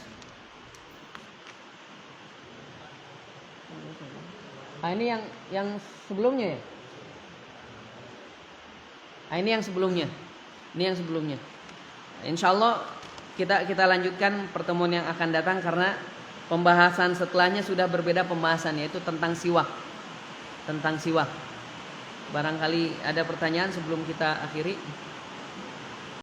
Speaker 2: Nah, ini yang sebelumnya ya. Nah, ini yang sebelumnya. Ini yang sebelumnya. Insyaallah kita lanjutkan pertemuan yang akan datang karena pembahasan setelahnya sudah berbeda pembahasan, yaitu tentang siwak. Tentang siwak. Barangkali ada pertanyaan sebelum kita akhiri.